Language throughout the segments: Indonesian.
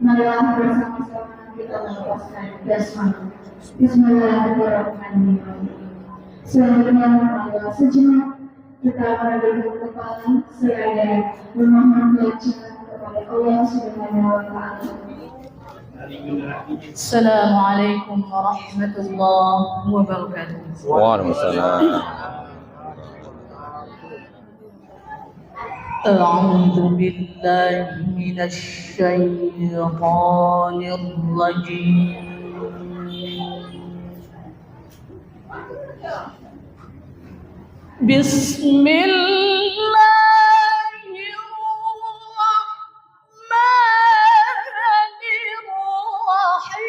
Marilah bersama-sama kita melepaskan jasmani. Bismillahirrahmanirrahim. Selanjutnya, marilah sejenak kita merenungkan kepala seraya memohon belajar kepada Allah Subhanahu wa Ta'ala. Assalamualaikum warahmatullahi wabarakatuh. Waalaikumsalam. أعوذ بالله من الشيطان الرجيم. بسم الله الرحمن الرحيم.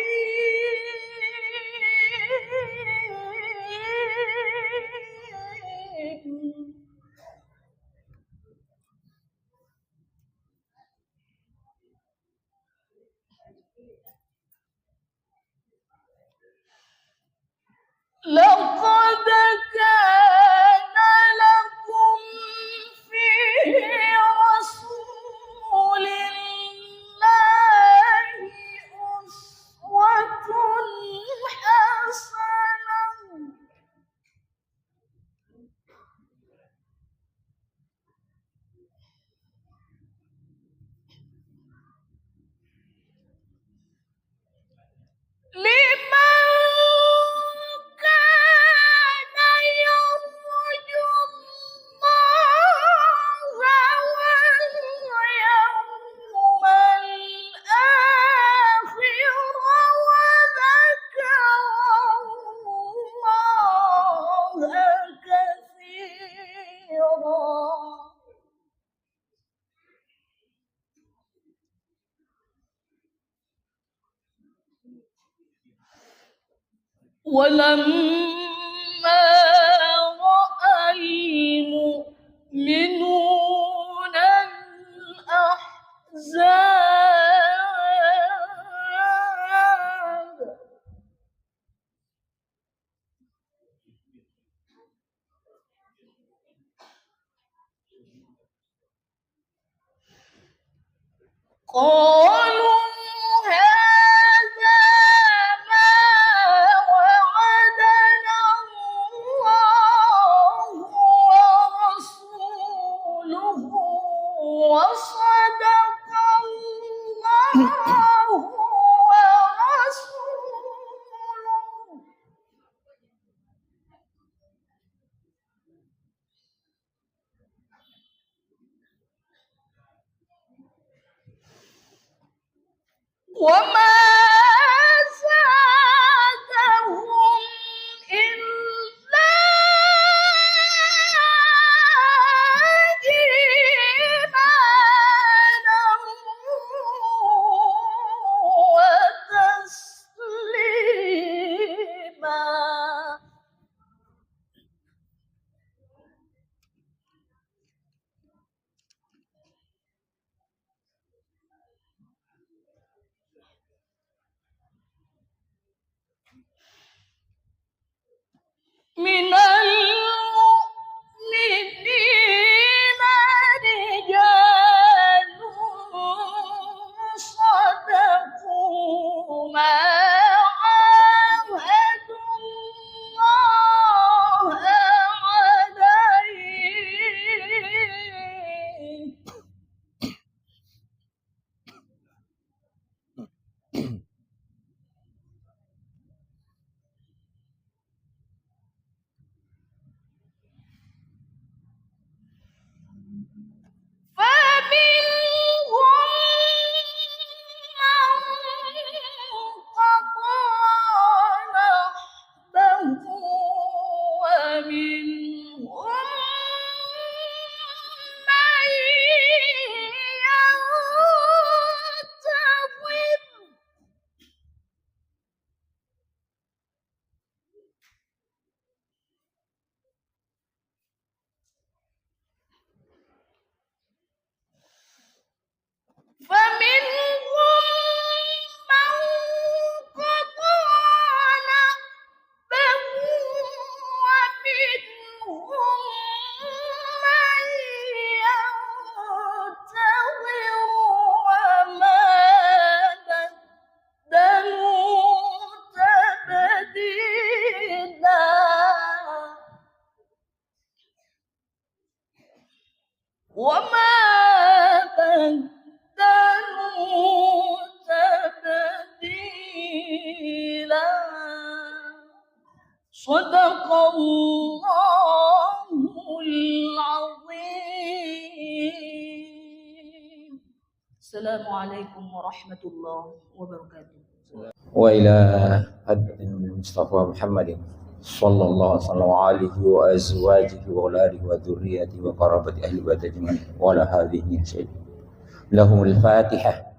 لقد كان لكم في رسول الله أسوة حسنة لمن كان يرجو الله واليوم الآخر وذكر الله كثيرا. ولما رأى المؤمنون الأحزاب قالوا هذا ما وعدنا الله ورسوله وصدق الله ورسوله. وما زادهم إلا إيمانا وتسليما. من المؤمنين رجال صدقوا ما عاهدوا الله عليه. فمنهم من Sadaqallahul azim. Assalamualaikum warahmatullahi wabarakatuh. وإلى حد المصطفى محمد صلى الله عليه وأزواجه وأولاده وذريته وقرابة أهل بيت أجمعين وعلى هذه شيء لهم الفاتحة.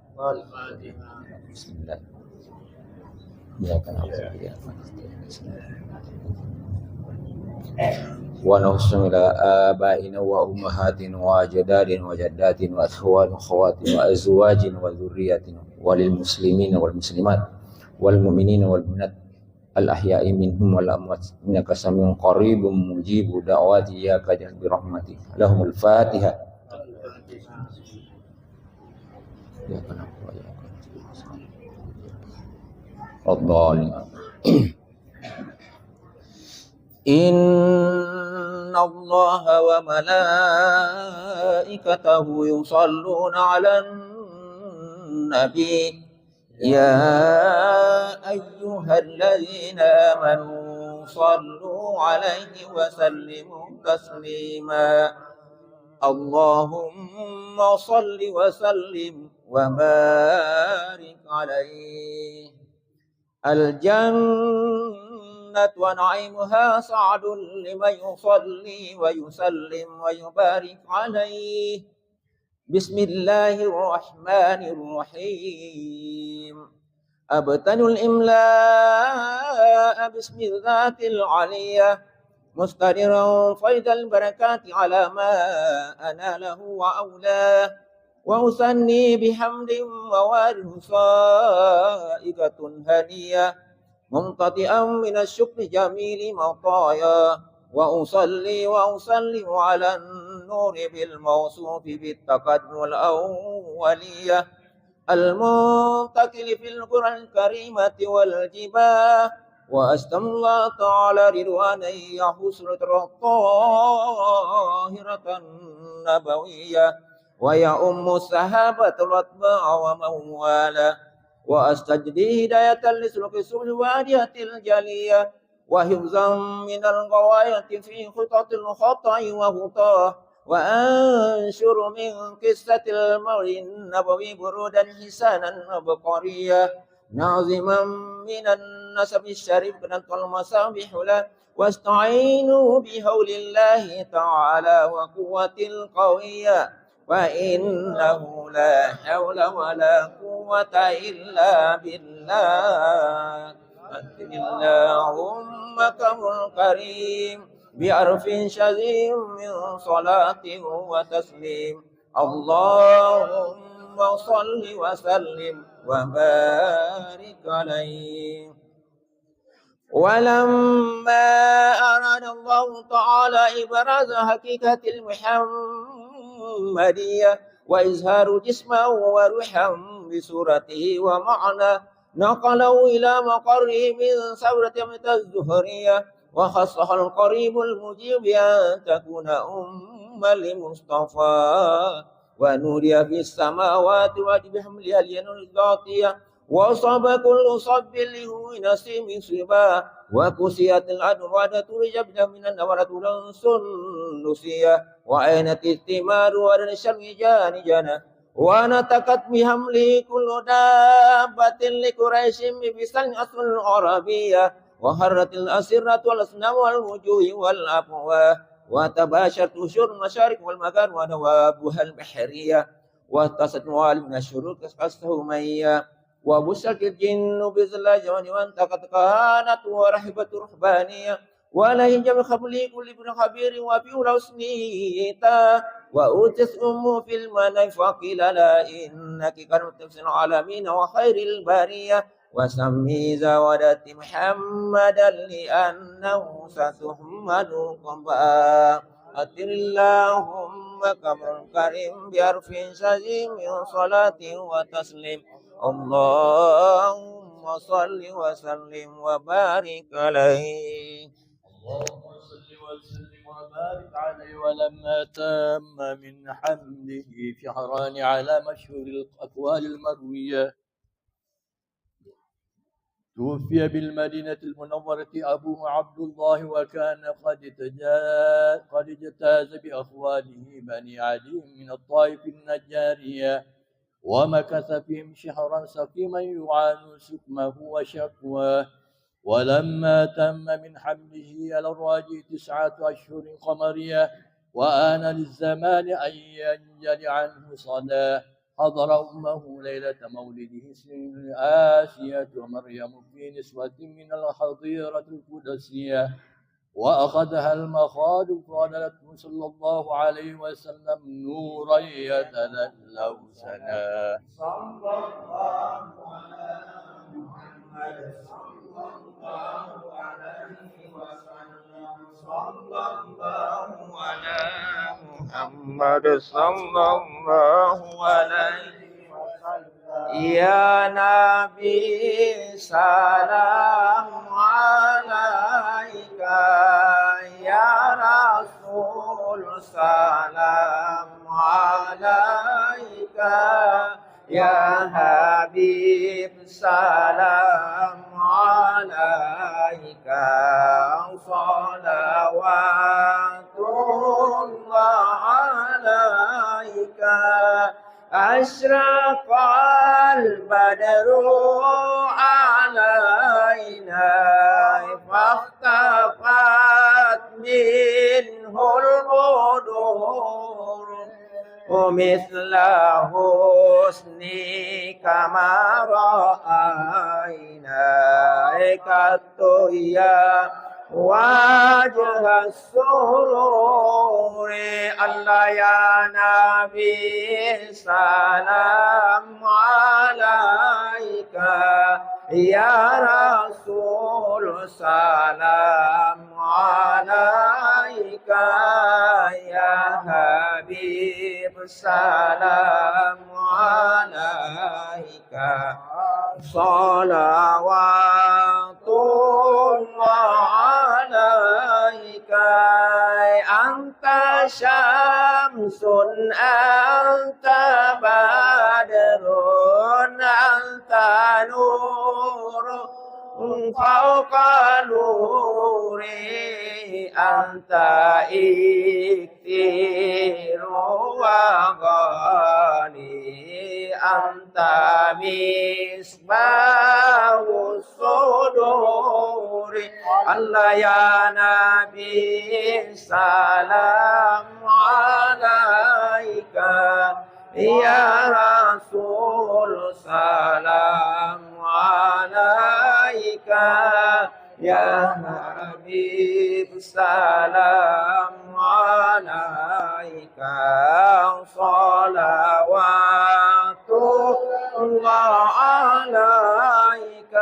بسم الله. إياك نعبد وإياك نستعين ونحسن إلى آبائنا وأمهاتنا وأجدادنا وجداتنا وأخوان وأخوات وأزواج وذريات وللمسلمين والمسلمات والمؤمنين والمؤمنات الأحياء منهم والأموات إنك سميع قريب مجيب دعوات إياك برحمتك لهم الفاتحة. إياك نعبد وإياك نستعين. إن الله وملائكته يصلون على النبي يا أيها الذين آمنوا صلوا عليه وسلموا تسليما اللهم صل وسلم وبارك عليه. الجنة ونعيمها صعد لمن يصلي ويسلم ويبارك عليه. بسم الله الرحمن الرحيم. أبتن الإملاء باسم الذات العلية مستدرا فيض البركات على ما أناله وأولاه وأثني بحمد موارد صائقة هنية ممتطئا من الشكر جميل مطايا وأصلي وأسلم على النور بالموصوف بالتقدم الأولية المنتقل في القرى الكريمة والجباه وأستم الله تعالى رضوانا يحسن الطاهرة النبوية ويؤم الصحابة الأتباع ومن والاه وأستجدي هداية لسلوك سبل وادية الجلية وحفظا من الغواية في خطط الخطأ وخطاه وأنشر من قصة المولد النبوي برودا حسانا بقرية ناظما من النسب الشريف بنت المصابيح له واستعينوا بحول الله تعالى وقوة القوية وإنه لا حول ولا قوة إلا بالله. أنزل اللهم كرم كريم بأرف شديد من صلاة وتسليم اللهم صل وسلم وبارك عليه. ولما أراد الله تعالى إبراز حقيقة المحمدية وإظهار جسمه وروحه بصورته ومعنى نقله إلى مقره من ثورة الزهرية وخصها القريب المجيب بأن تكون أما لمصطفى ونوري في السماوات وبحملها اليمين الذاتية وصاب كل صب له نسيم صبا وكسيت الأدواد رجبنا من النورة السندسية وعينت الثمار والشر جانجنا ونتكت بحمله كل دابة لقريش بسن أصل العربية وهرت الأسرة والأصنام والوجوه والأفواه وتباشرت شر المشارق والمغارب ودوابها البحرية واتصت موالي من الشرور كالسهمية وبشرت الجن بزلاج وانتقت كهانة ورحبة رهبانية ولهج بخبلي كل ابن خبير وفي رسنيتا وأوتت أمه في المنى فقيل لا إنك كرمت في العالمين وخير البرية وسمي زودت محمدا لأنه ستحمد قباء أتر اللهم كبر كريم بأرف شديد من صلاة وتسليم اللهم صل وسلم وبارك عليه. اللهم صل وسلم وبارك عليه. ولما تم من حمده في حران على مشهور الأقوال المروية توفي بالمدينة المنورة أبوه عبد الله، وكان قد اجتاز بأخواله بني عدي من الطائف النجارية، ومكث فيهم شهرا سقيما يعاني سقمه وشكواه. ولما تم من حمله على الراجي 9 أشهر قمرية، وآن للزمان أن ينجلي عنه صلاة، حضر أمه ليلة مولده آسية ومريم في نسوة من الحظيرة القدسية، وأخذها المخاض فولدته صلى الله عليه وسلم نورا يتلألأ سنا. صلى الله على محمد صلى الله عليه وسلم. صلى الله على محمد صلى الله عليه وسلم. يا نبي سلام عليك، يا رسول سلام عليك، يا حبيب سلام عليك، صلوات الله عليك. أشرق البدر علينا، فاختفت منه البدور، ومثل حسنك ما رأينا قط يا وجه السرور. الله يا نبي سلام عليك، يا رسول سلام عليك، يا حبيب سلام عليك، صلوات الله عليك. أنت شمس أنت بدر أنت نور فوق نوري، أنت إكثير وغالي، أنت مصباح الصدور. الله يا نبي سلام عليك، يا رسول سلام عليك، يا حبيب سلام عليك، صلوات الله عليك.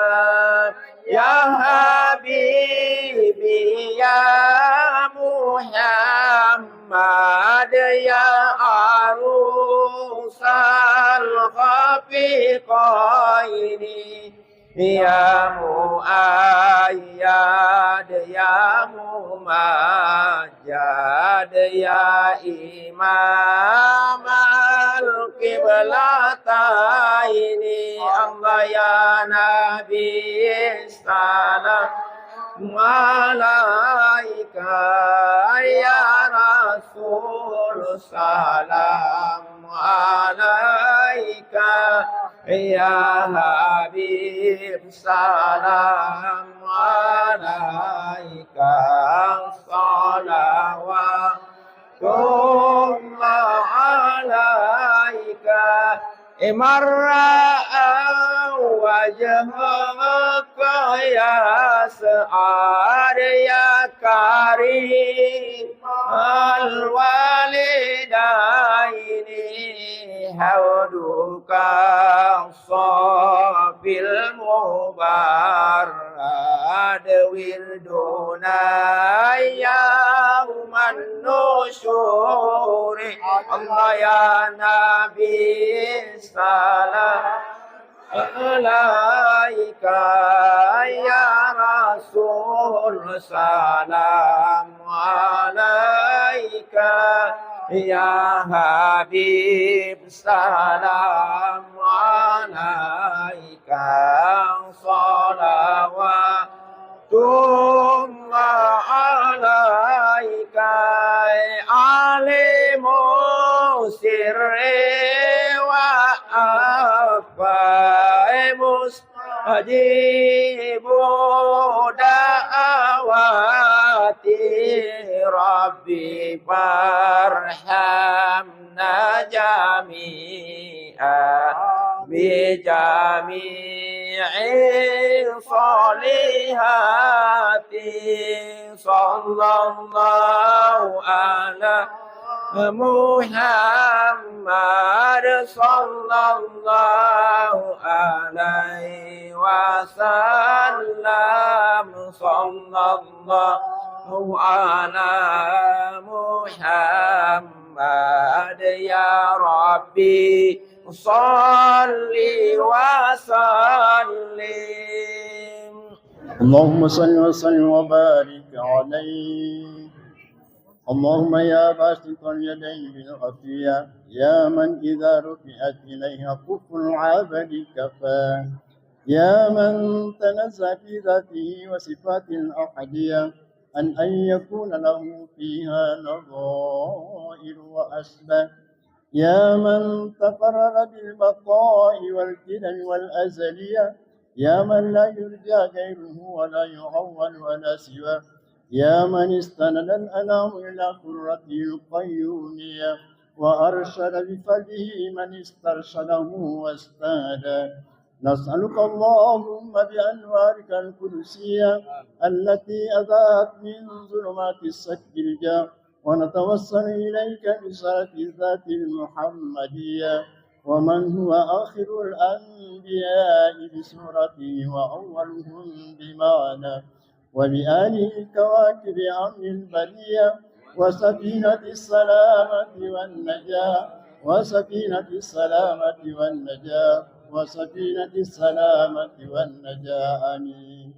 يا حبيبي يا محمد، يا عروس الخفيقين، يا مؤيد يا ممجد، يا إمام القبلتين. الله يا نبي سلام عليك، يا رسول سلام عليك، يا حبيب سلام عليك، صلوات الله عليك. من رأى وجهك يا سعد يا كريم الوالدين، حوضك الصافي المبرد وردنا يوم النشور. الله يا نبي سلام عليك، يا رسول سلام عليك، يا حبيب سلام عليك، صلاة أجيبوا دعواتي ربي فارحمنا جميعا بجميع الصالحات صلى الله على محمد صلى الله عليه وسلم صلى الله على محمد يا ربي صل وسلم. اللهم صل وسلم وبارك عليه. اللهم يا باسط اليدين بالعافية يا من إذا رفعت إليها كف العبد كفاه يا من تنزه في ذاته وصفات الأحدية أن يكون له فيها نظائر وأسباب يا من تقرر بالبقاء والكرم والأزلية يا من لا يرجى غيره ولا يعول ولا سواه يا من استند الأنام إلى قرته القيومية وأرشد بفضله من استرشده واستهدى نسألك اللهم بأنوارك القدسية التي أضاءت من ظلمات السك الجاه ونتوسل إليك بصلاة الذات المحمدية ومن هو آخر الأنبياء بسورته وأولهم بمعنى وبآله كواكب أمر البرية وسفينة السلامة والنجاة وسفينة السلامة والنجاة وسفينة السلامة والنجاة آمين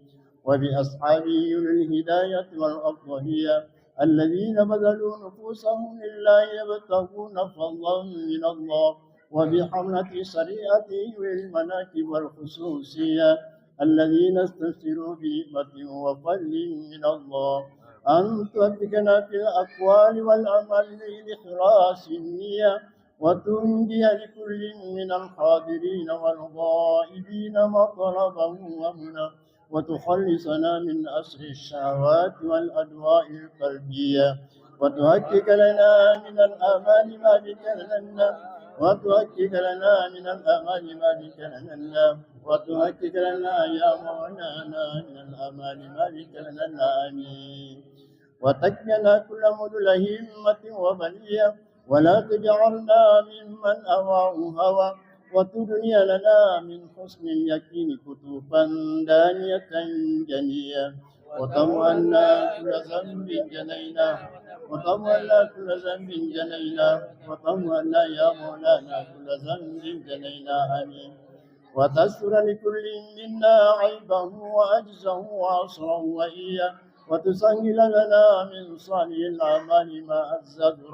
وبأصحابه الهداية والأفضلية الذين بذلوا نفوسهم لله يبتغون فضلا من الله وبحملة شريعته والمناكب والخصوصية الذين استبشروا بنعمة وفضل من الله أن توفقنا في الأقوال والأعمال لإخلاص النية وتنجي لكل من الحاضرين والغائبين مطلبه ومنى وتخلصنا من أسر الشهوات والأدواء القلبية وتحقق لنا من الآمال ما بك لنا وتحقق لنا من الآمال ما بك لنا وتحقق لنا يا مولانا من الآمال ما بك لنا آمين وتكفنا كل مدل همة وبلية ولا تجعلنا ممن أواه هوى وتدني لنا من حسن اليقين كتوفا دانية جنية وطمأنا كل ذنب جنينا وطمأنا كل ذنب جنينا وطمأنا يا مولانا كل ذنب جنينا آمين وتستر لكل منا عيبه وأجزه وعصره وإياه وتسهل لنا من صالح الأعمال ما الزبر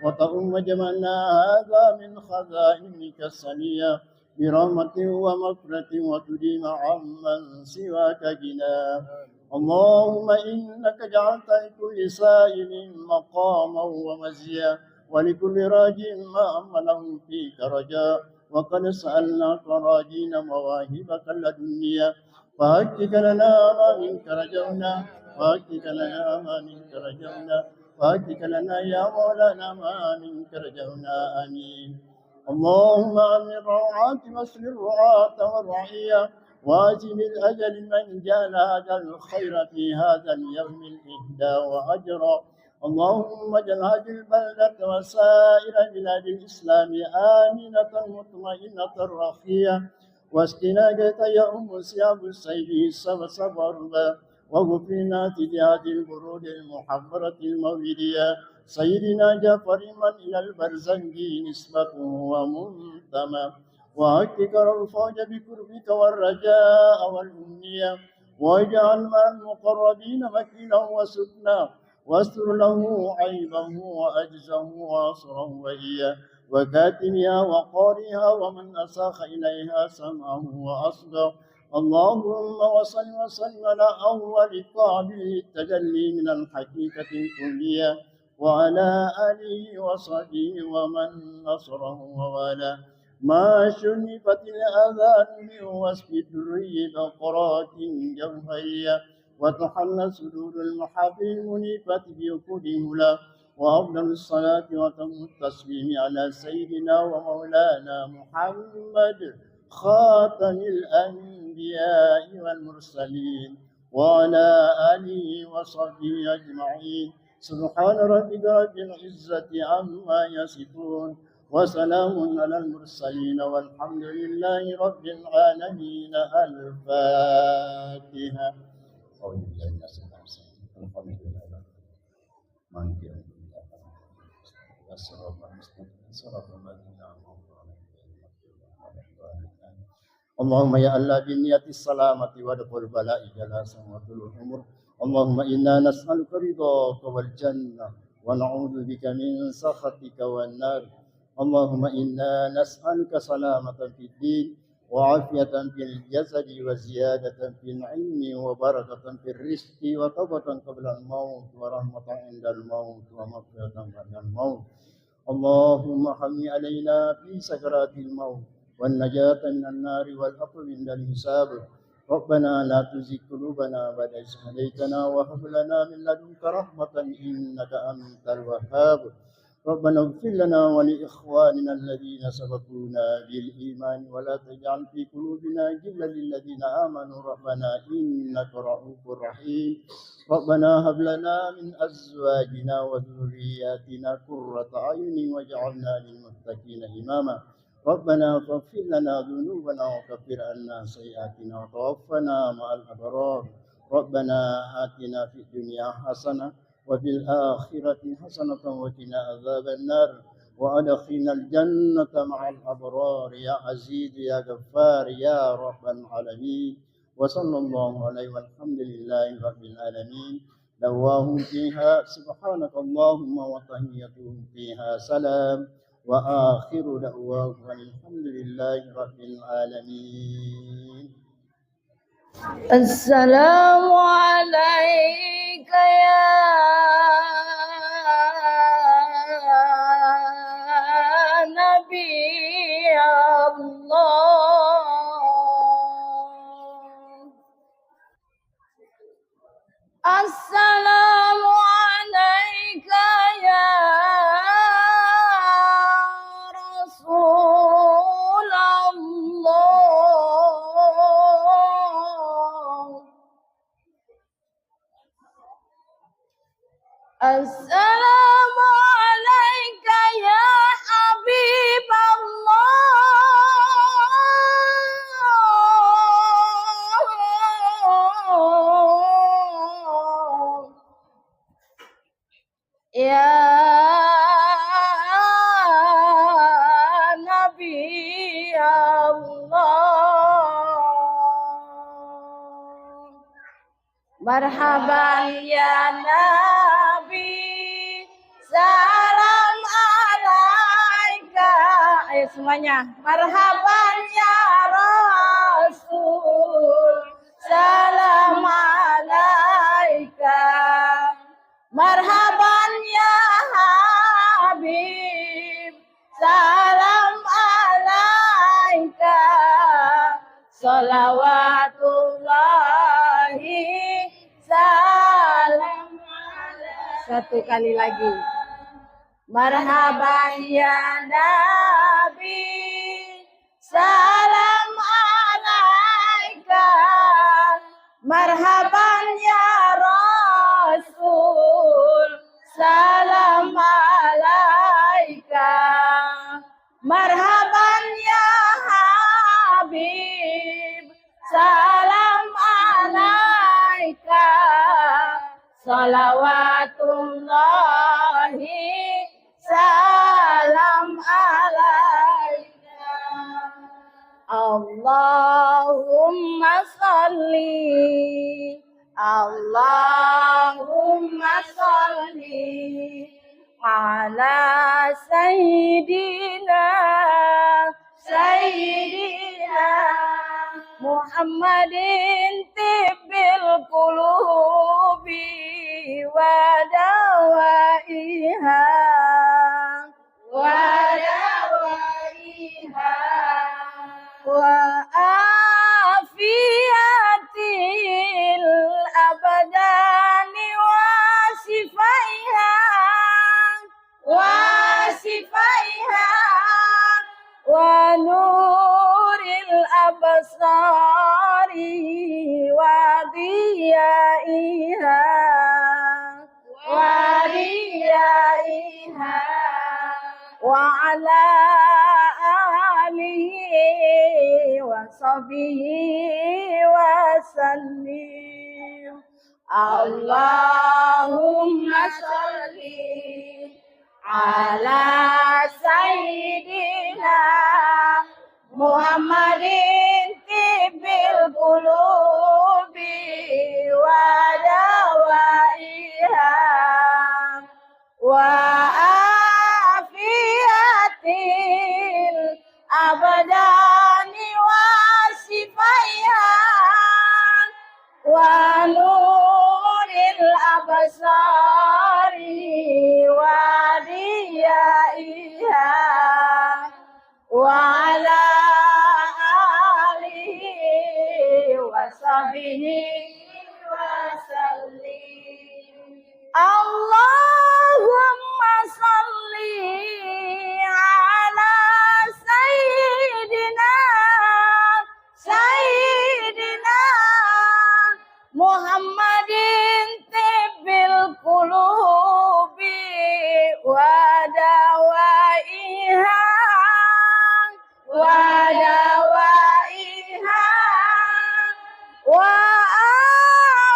وتؤم جمعنا هذا من خزائنك السنية برحمة ومغفرة وتديم عمن سواك جنا اللهم إنك جعلت لكل سائل مقاما ومزيا ولكل راج ما أمله فيك رجاء وقد سألناك راجين مواهبك اللدنية فهكك لنا ما منك رجونا وهكك لنا ما منك رجونا وهكك لنا يا مولانا ما منك رجونا آمين اللهم أمن روعات مصر الرعاة والرعية واجب الأجل من جعل هذا الخير في هذا اليوم الإهدى وأجرا اللهم اجعل هذه البلدة وسائر بلاد الإسلام آمنة مطمئنة رخية واسقنا جيت يوم سياب السيد صبربا وغفرنا تجاه البرود المحبرة المولدية سيدنا جعفر من إلى البرزنج نسبته ومنتمى وهكك الفوج بقربك والرجاء والأمنية واجعل مع المقربين مكينا وسكنا واستر له عيبه وأجزه وأصره وإياه وكاتمها وقارئها ومن أساخ إليها سمعه وأصغى اللهم وصل وسلم على أول قابل التجلي من الحقيقة الكلية وعلى آله وصحبه ومن نصره ووالاه ما شنفت الأذان من وصف دري بقرات جوهرية وتحل صدور المحافل المنيفة بوقود هلا وأفضل الصلاة وتم التسليم على سيدنا ومولانا محمد خاتم الأنبياء والمرسلين وعلى آله وصحبه أجمعين سبحان ربك رب العزة عما يصفون وسلام على المرسلين والحمد لله رب العالمين. الفاتحة. اللهم يا الله بالنية السلامة ودخل بلاء جلاسة وطول العمر. اللهم إنا نسألك رضاك والجنة ونعوذ بك من سخطك والنار. اللهم إنا نسألك سلامة في الدين وعافية في الجسد وزيادة في العلم وبركة في الرزق وتوبة قبل الموت ورحمة عند الموت ومغفرة بعد الموت. اللهم حمي علينا في سكرات الموت والنجاة من النار والعفو عند الحساب. ربنا لا تزغ قلوبنا بعد إذ هديتنا وهب لنا من لدنك رحمة إنك أنت الوهاب. ربنا اغفر لنا ولإخواننا الذين سبقونا بالإيمان ولا تجعل في قلوبنا غلا للذين آمنوا ربنا إنك رؤوف رحيم. ربنا هب لنا من أزواجنا وذرياتنا قرة أعين واجعلنا للمتقين إماما. ربنا فاغفر لنا ذنوبنا وكفر عنا سيئاتنا وتوفنا مع الأبرار. ربنا آتنا في الدنيا حسنة وفي الآخرة حسنة وقنا عذاب النار وأدخلنا الجنة مع الأبرار يا عزيز يا غفار يا رب العالمين. وصلى الله عليه والحمد لله رب العالمين. دعواهم فيها سبحانك اللهم وتحيتهم فيها سلام وآخر دعواهم الحمد لله رب العالمين. السلام عليك يا نبي الله. السلام عليك يا رسول الله. السلام عليك يا حبيب الله. يا نبي الله. Marhaban ya Nabi, salam alaika. Ayo semuanya. Marhaban ya Rasul, salam alaika. Marhaban ya Habib, salam alaika. Salawatullahi salam alaika. Satu kali lagi. Marhaban ya Nabi, salam alaika. Marhaban ya Rasul, salam alaika. Marhaban ya Habib, salam alaika. Salawatullahi salam alaika. Allahumma salli, Allahumma salli ala Sayyidina Muhammadin tibbil qulubi wa dawaiha وضيائها وعلى آله وصحبه وسلم. اللهم صل على سيدنا محمد طب القلوب ودوائها وعافية الأبدان وشفائها ونور الأبصار وضيائها وعلى آله وصحبه وسلم. اللهم صل على سيدنا محمد طب القلوب ودوائها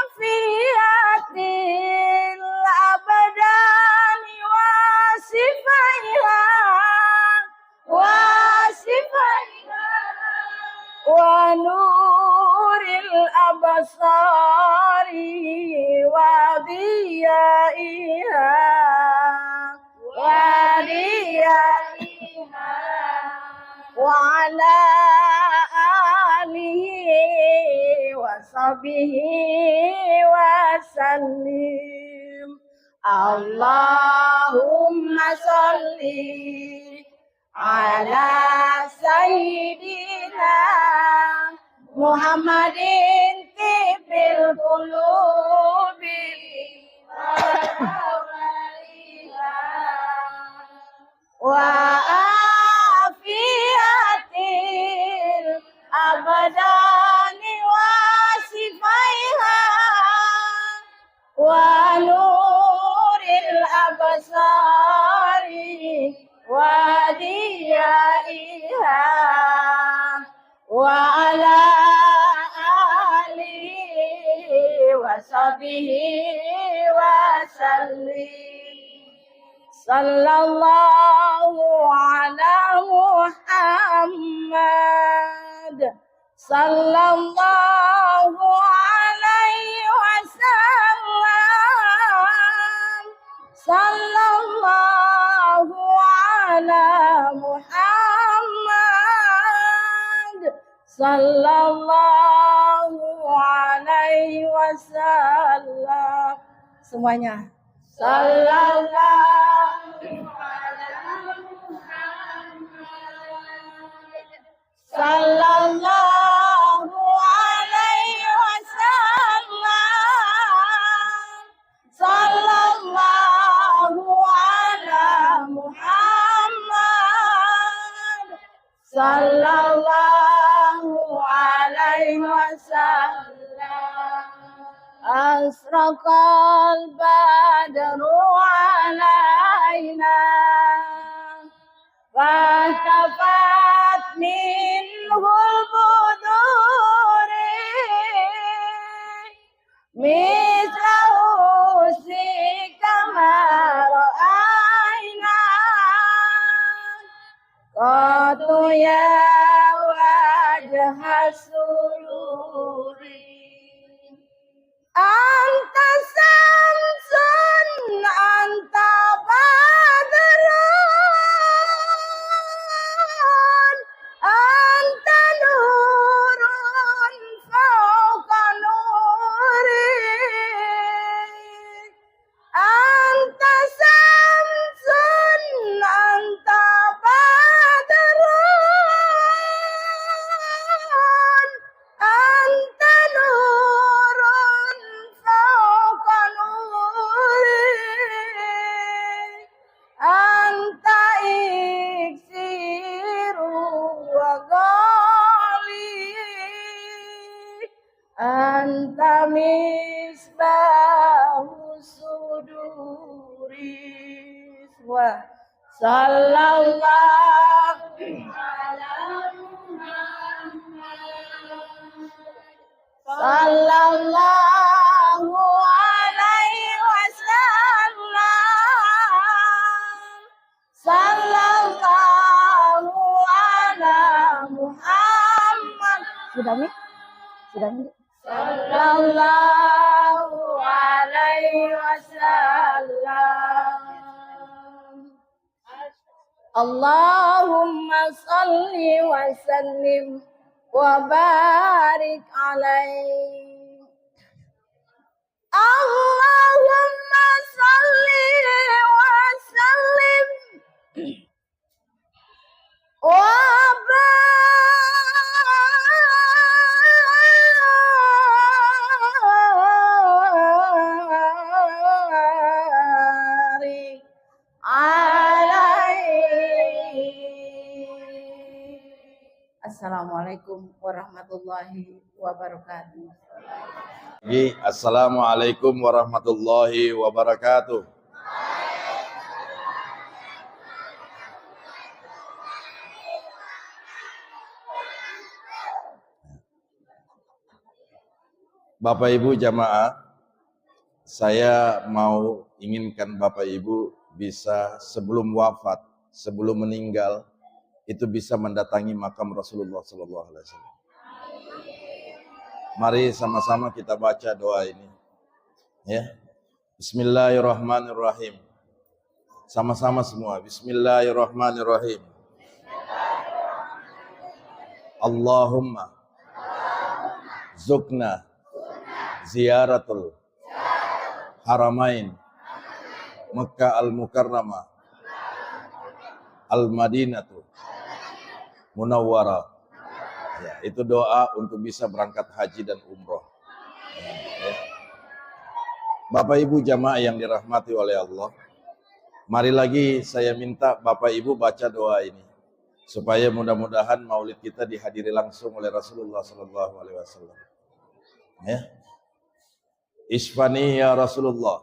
وعافية الأبدان وشفائها ونور الأبصار وضيائها وعلى آله وصحبه وسلم. اللهم صل على سيدنا محمد طب القلوب وعافية الأبدان وشفائها ونور الأبصار وضيائها وعلى آله وصحبه وسلم. صلى الله على محمد صلى الله عليه وسلم. صلى الله على محمد صلى الله عليه wasallam. Semuanya. Sallallahu ala Muhammad. Sallallahu alaihi wasallam. Sallallahu ala Muhammad. Sallallahu alaihi wasallam. Asraqal badru alaina Fatafat minhul buduri Mislahu sikamar aina Qatu ya wajah sururi Anta samsun, anta badrun, anta anta misbahu suduri wa sallallahu sallallahu alaihi wasallam sallallahu ala Muhammad sudah Mi? Sallallahu alaihi wasallam Allahumma salli wa sallim wa barik alaihi Allahumma salli wa sallim wa barik alaihi. Assalamualaikum warahmatullahi wabarakatuh. Assalamualaikum warahmatullahi wabarakatuh. Bapak Ibu jamaah, saya mau inginkan Bapak Ibu bisa sebelum wafat, sebelum meninggal, itu bisa mendatangi makam Rasulullah SAW. Mari sama-sama kita baca doa ini. Ya. Bismillahirrahmanirrahim. Sama-sama semua. Bismillahirrahmanirrahim. Allahumma zukna ziyaratul haramain Makkah al-Mukarramah al-Madinatu Munawwarah. Ya, itu doa untuk bisa berangkat haji dan umroh. Ya. Bapak Ibu jamaah yang dirahmati oleh Allah, mari lagi saya minta Bapak Ibu baca doa ini supaya mudah-mudahan maulid kita dihadiri langsung oleh Rasulullah SAW. Ya. Ishfani ya Rasulullah.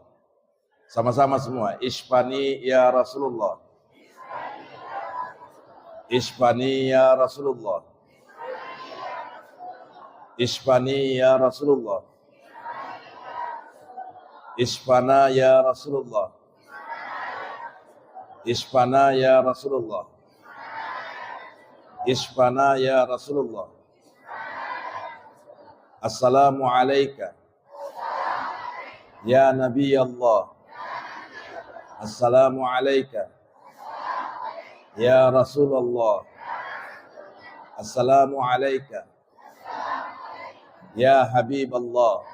Sama-sama semua. Ishfani ya Rasulullah. Ishfani ya Rasulullah. Ishfani ya Rasulullah. Ishfana ya Rasulullah. Ishfana ya Rasulullah. Ishfana ya Rasulullah. Assalamu alayka ya Nabi Allah. Assalamu alayka ya Rasulullah. Assalamu alayka ya Habib Allah.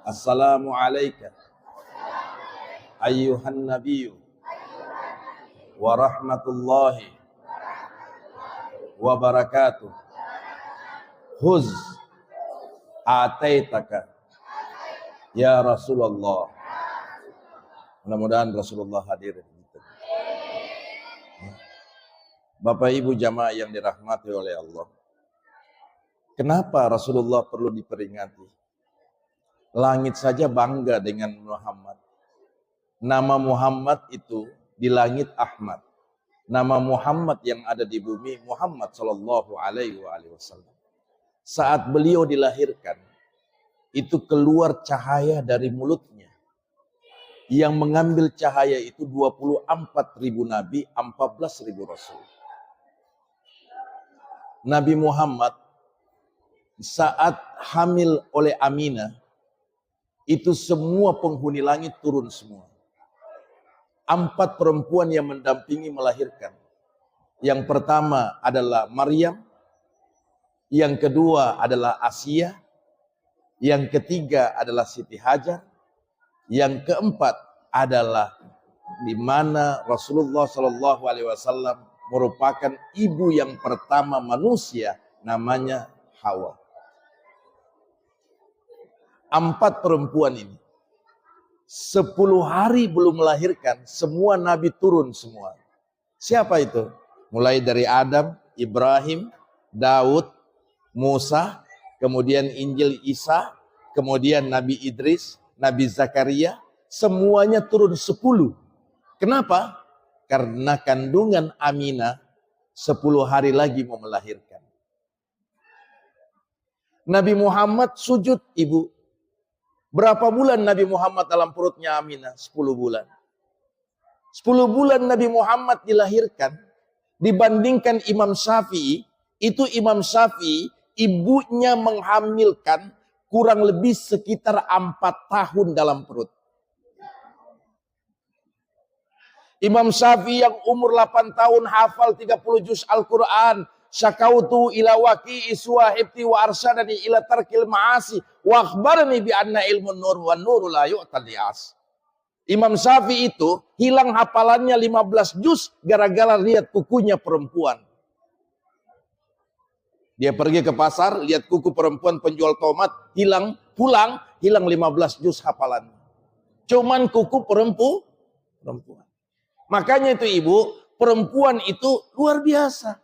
Assalamu alayka ayyuhan nabiyyu wa rahmatullahi wa barakatuh. Huz ataitaka ya Rasulullah. Mudah-mudahan Rasulullah hadir. Bapak Ibu jamaah yang dirahmati oleh Allah, kenapa Rasulullah perlu diperingati? Langit saja bangga dengan Muhammad. Nama Muhammad itu di langit Ahmad. Nama Muhammad yang ada di bumi Muhammad Sallallahu Alaihi Wasallam. Saat beliau dilahirkan, itu keluar cahaya dari mulutnya. Yang mengambil cahaya itu 24.000 nabi, 14.000 rasul. Nabi Muhammad saat hamil oleh Aminah, itu semua penghuni langit turun semua. 4 perempuan yang mendampingi melahirkan. Yang pertama adalah Maryam, yang kedua adalah Asia, yang ketiga adalah Siti Hajar, yang keempat adalah di mana Rasulullah SAW merupakan ibu yang pertama manusia, namanya Hawa. 4 perempuan ini 10 hari belum melahirkan, semua nabi turun semua. Siapa itu? Mulai dari Adam, Ibrahim, Daud, Musa, kemudian Injil Isa, kemudian Nabi Idris, Nabi Zakaria, semuanya turun 10. Kenapa? Karena kandungan Aminah 10 hari lagi mau melahirkan. Nabi Muhammad sujud, ibu. Berapa bulan Nabi Muhammad dalam perutnya Aminah? 10 bulan. 10 bulan Nabi Muhammad dilahirkan. Dibandingkan Imam Syafi'i, itu Imam Syafi'i ibunya menghamilkan kurang lebih sekitar 4 tahun dalam perut. Imam Syafi'i yang umur 8 tahun hafal 30 juz Al-Quran. Syakautu ila waqi'i suwahibti wa arsyadani ila tarkil ma'asi wa akhbarani bi anna ilmun nur wa nuru la yu'tal li'as. Imam Syafi'i itu hilang hafalannya 15 juz gara-gara lihat kukunya perempuan. Dia pergi ke pasar, lihat kuku perempuan penjual tomat, hilang, pulang, hilang 15 juz hafalannya. Cuman kuku perempuan. Makanya itu ibu, perempuan itu luar biasa.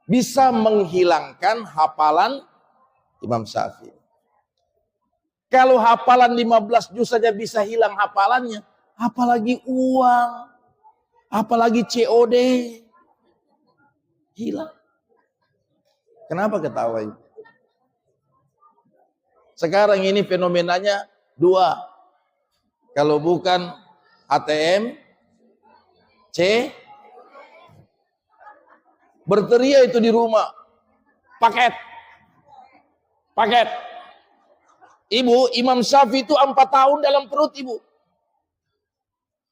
Bisa menghilangkan hafalan Imam Syafi'i. Kalau hafalan 15 juz saja bisa hilang hafalannya, apalagi uang, apalagi COD, hilang. Kenapa ketawa itu? Sekarang ini fenomenanya 2. Kalau bukan ATM, berteriak itu di rumah. Paket. Ibu, Imam Syafi'i itu 4 tahun dalam perut ibu.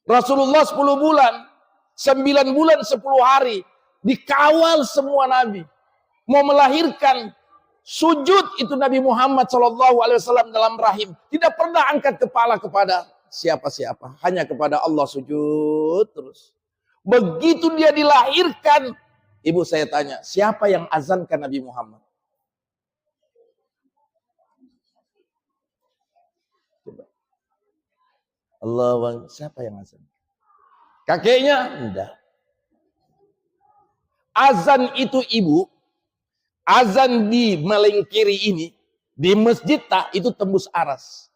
Rasulullah 10 bulan, 9 bulan 10 hari. Dikawal semua nabi. Mau melahirkan, sujud itu Nabi Muhammad SAW dalam rahim. Tidak pernah angkat kepala kepada siapa-siapa. Hanya kepada Allah sujud terus. Begitu dia dilahirkan, ibu saya tanya, siapa yang azankan Nabi Muhammad? Coba. Allah, siapa yang azan? Kakeknya? Enggak. Azan itu ibu, azan di Malengkiri ini, di masjid itu tembus aras.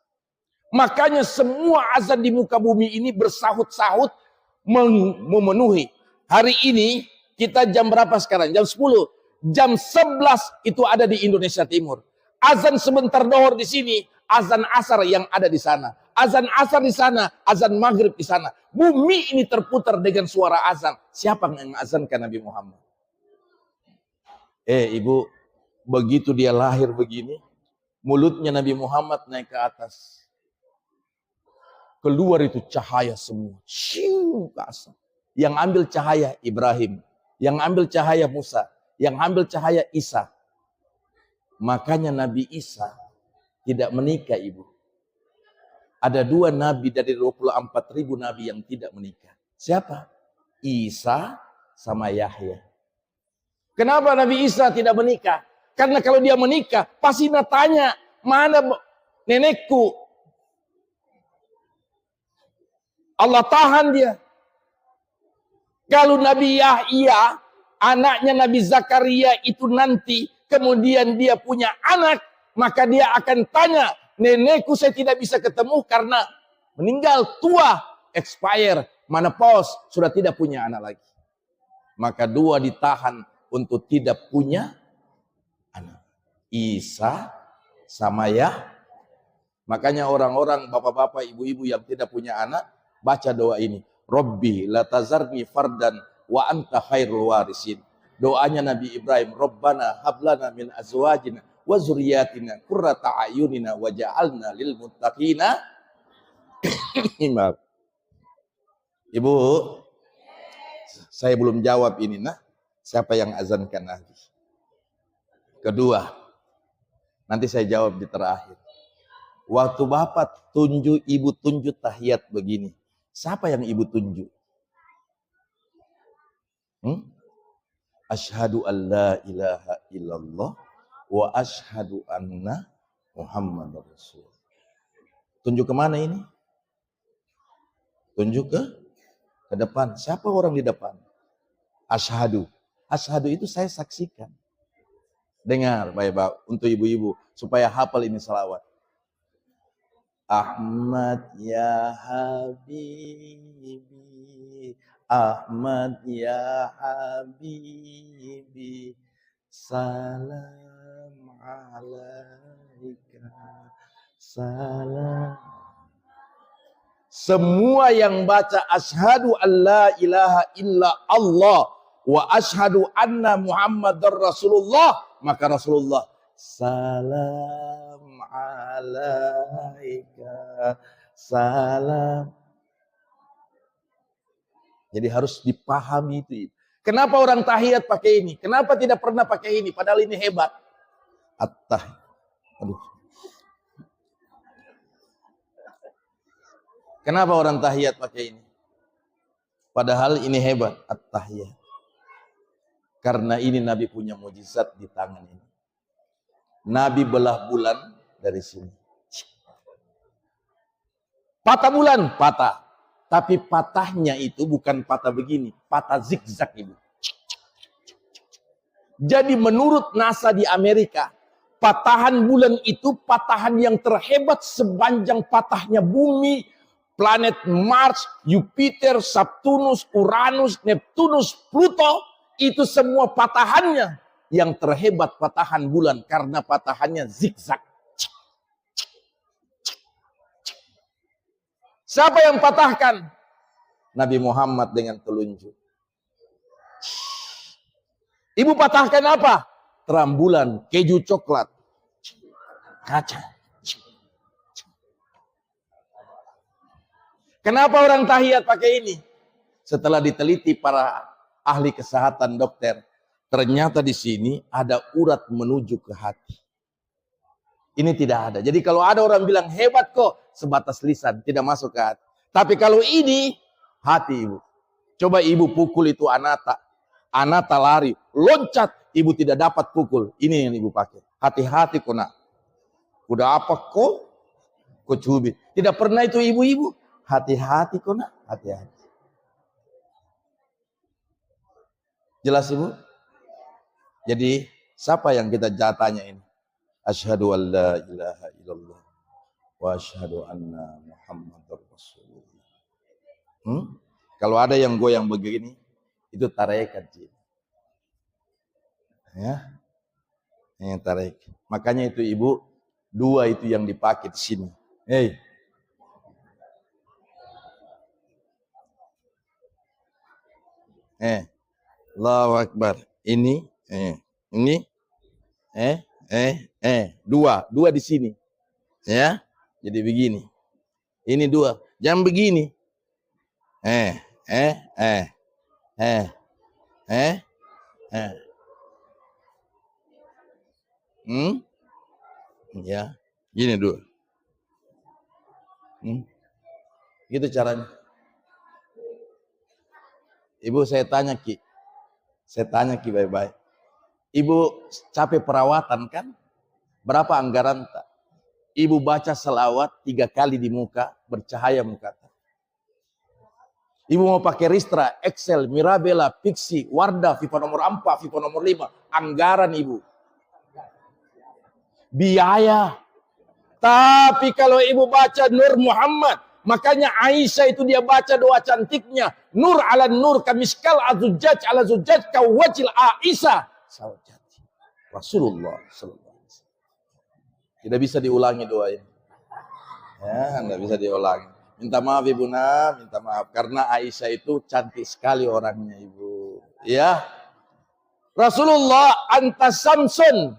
Makanya semua azan di muka bumi ini bersahut-sahut memenuhi. Hari ini kita jam berapa sekarang? Jam 10. Jam 11 itu ada di Indonesia Timur. Azan sebentar dohor di sini, azan asar yang ada di sana. Azan asar di sana, azan maghrib di sana. Bumi ini terputar dengan suara azan. Siapa yang mengazankan Nabi Muhammad? Ibu, begitu dia lahir begini, mulutnya Nabi Muhammad naik ke atas. Keluar itu cahaya semua. Shiu ke atas. Yang ambil cahaya Ibrahim. Yang ambil cahaya Musa. Yang ambil cahaya Isa. Makanya Nabi Isa tidak menikah ibu. Ada 2 nabi dari 24.000 nabi yang tidak menikah. Siapa? Isa sama Yahya. Kenapa Nabi Isa tidak menikah? Karena kalau dia menikah, pasti tanya, mana nenekku? Allah tahan dia. Kalau Nabi Yahya, anaknya Nabi Zakaria itu nanti, kemudian dia punya anak, maka dia akan tanya, nenekku saya tidak bisa ketemu karena meninggal tua, expire, menopause, sudah tidak punya anak lagi. Maka 2 ditahan untuk tidak punya anak. Isa sama Yahya. Makanya orang-orang, bapak-bapak, ibu-ibu yang tidak punya anak, baca doa ini. Rabbi la tazarni fardan wa anta khairul warisin. Doanya Nabi Ibrahim, Rabbana hablana min azwajina wa zuriyatina qurrata a'yunina waj'alna lil muttaqina imam. Ibu, saya belum jawab ini siapa yang azankan Nabi? Kedua, nanti saya jawab di terakhir. Waktu bapak ibu tunjuk tahiyat begini, siapa yang ibu tunjuk? Asyhadu an la ilaha illallah wa asyhadu anna Muhammadar Rasul. Tunjuk kemana ini? Tunjuk ke depan. Siapa orang di depan? Asyhadu. Asyhadu itu saya saksikan. Dengar baik-baik untuk ibu-ibu supaya hafal ini salawat. Ahmad ya Habibi, Ahmad ya Habibi, salam alaika, salam. Semua yang baca asyhadu an la ilaha illa Allah wa asyhadu anna Muhammadar Rasulullah, maka Rasulullah salam alaika, salam. Jadi harus dipahami itu. Kenapa orang tahiyat pakai ini? Kenapa tidak pernah pakai ini? Padahal ini hebat. Aduh. Kenapa orang tahiyat pakai ini? Padahal ini hebat, at-tahiyat. Karena ini Nabi punya mujizat di tangan ini. Nabi belah bulan dari sini. Patah bulan, patah. Tapi patahnya itu bukan patah begini, patah zigzag ibu. Jadi menurut NASA di Amerika, patahan bulan itu patahan yang terhebat sepanjang patahnya bumi, planet Mars, Jupiter, Saturnus, Uranus, Neptunus, Pluto, itu semua patahannya yang terhebat patahan bulan karena patahannya zigzag. Siapa yang patahkan? Nabi Muhammad dengan telunjuk. Ibu patahkan apa? Terang bulan, keju coklat, kaca. Kenapa orang tahiyat pakai ini? Setelah diteliti para ahli kesehatan dokter, ternyata di sini ada urat menuju ke hati. Ini tidak ada. Jadi kalau ada orang bilang hebat kok, sebatas lisan, tidak masuk ke hati. Tapi kalau ini, hati ibu. Coba ibu pukul itu Anata. Anata lari, loncat, ibu tidak dapat pukul. Ini yang ibu pakai. Hati-hati kok nak. Udah apa kok? Kok cubit. Tidak pernah itu ibu-ibu. Hati-hati kok nak. Hati-hati. Jelas ibu? Jadi siapa yang kita tanya ini? Asyhadu an la ilaha illallah wa asyhadu anna Muhammadar Rasulullah. Kalau ada yang goyang begini, itu tarekat. Ya. Yang tarekat. Makanya itu ibu, dua itu yang dipakai di sini. Hei. Allahu Akbar. Ini, ini, dua di sini, ya. Jadi begini, ini dua, jangan begini, ya, gini dua, gitu caranya. Ibu saya tanya Ki baik-baik. Ibu capek perawatan kan? Berapa anggaran tak? Ibu baca selawat 3 kali di muka, bercahaya muka. Ibu mau pakai Ristra, Excel, Mirabella, Pixi, Wardah, Viva nomor 4, Viva nomor 5. Anggaran ibu. Biaya. Tapi kalau ibu baca Nur Muhammad, makanya Aisyah itu dia baca doa cantiknya. Nur ala nur kamiskal azujaj ala zujaj kawajil Aisyah. Sawjati. Rasulullah sallallahu alaihi wasallam. Tidak bisa diulangi doa ini. Ya, tidak bisa diulangi. Minta maaf Ibu Na, minta maaf karena Aisyah itu cantik sekali orangnya Ibu. Ya. Rasulullah anta samsun.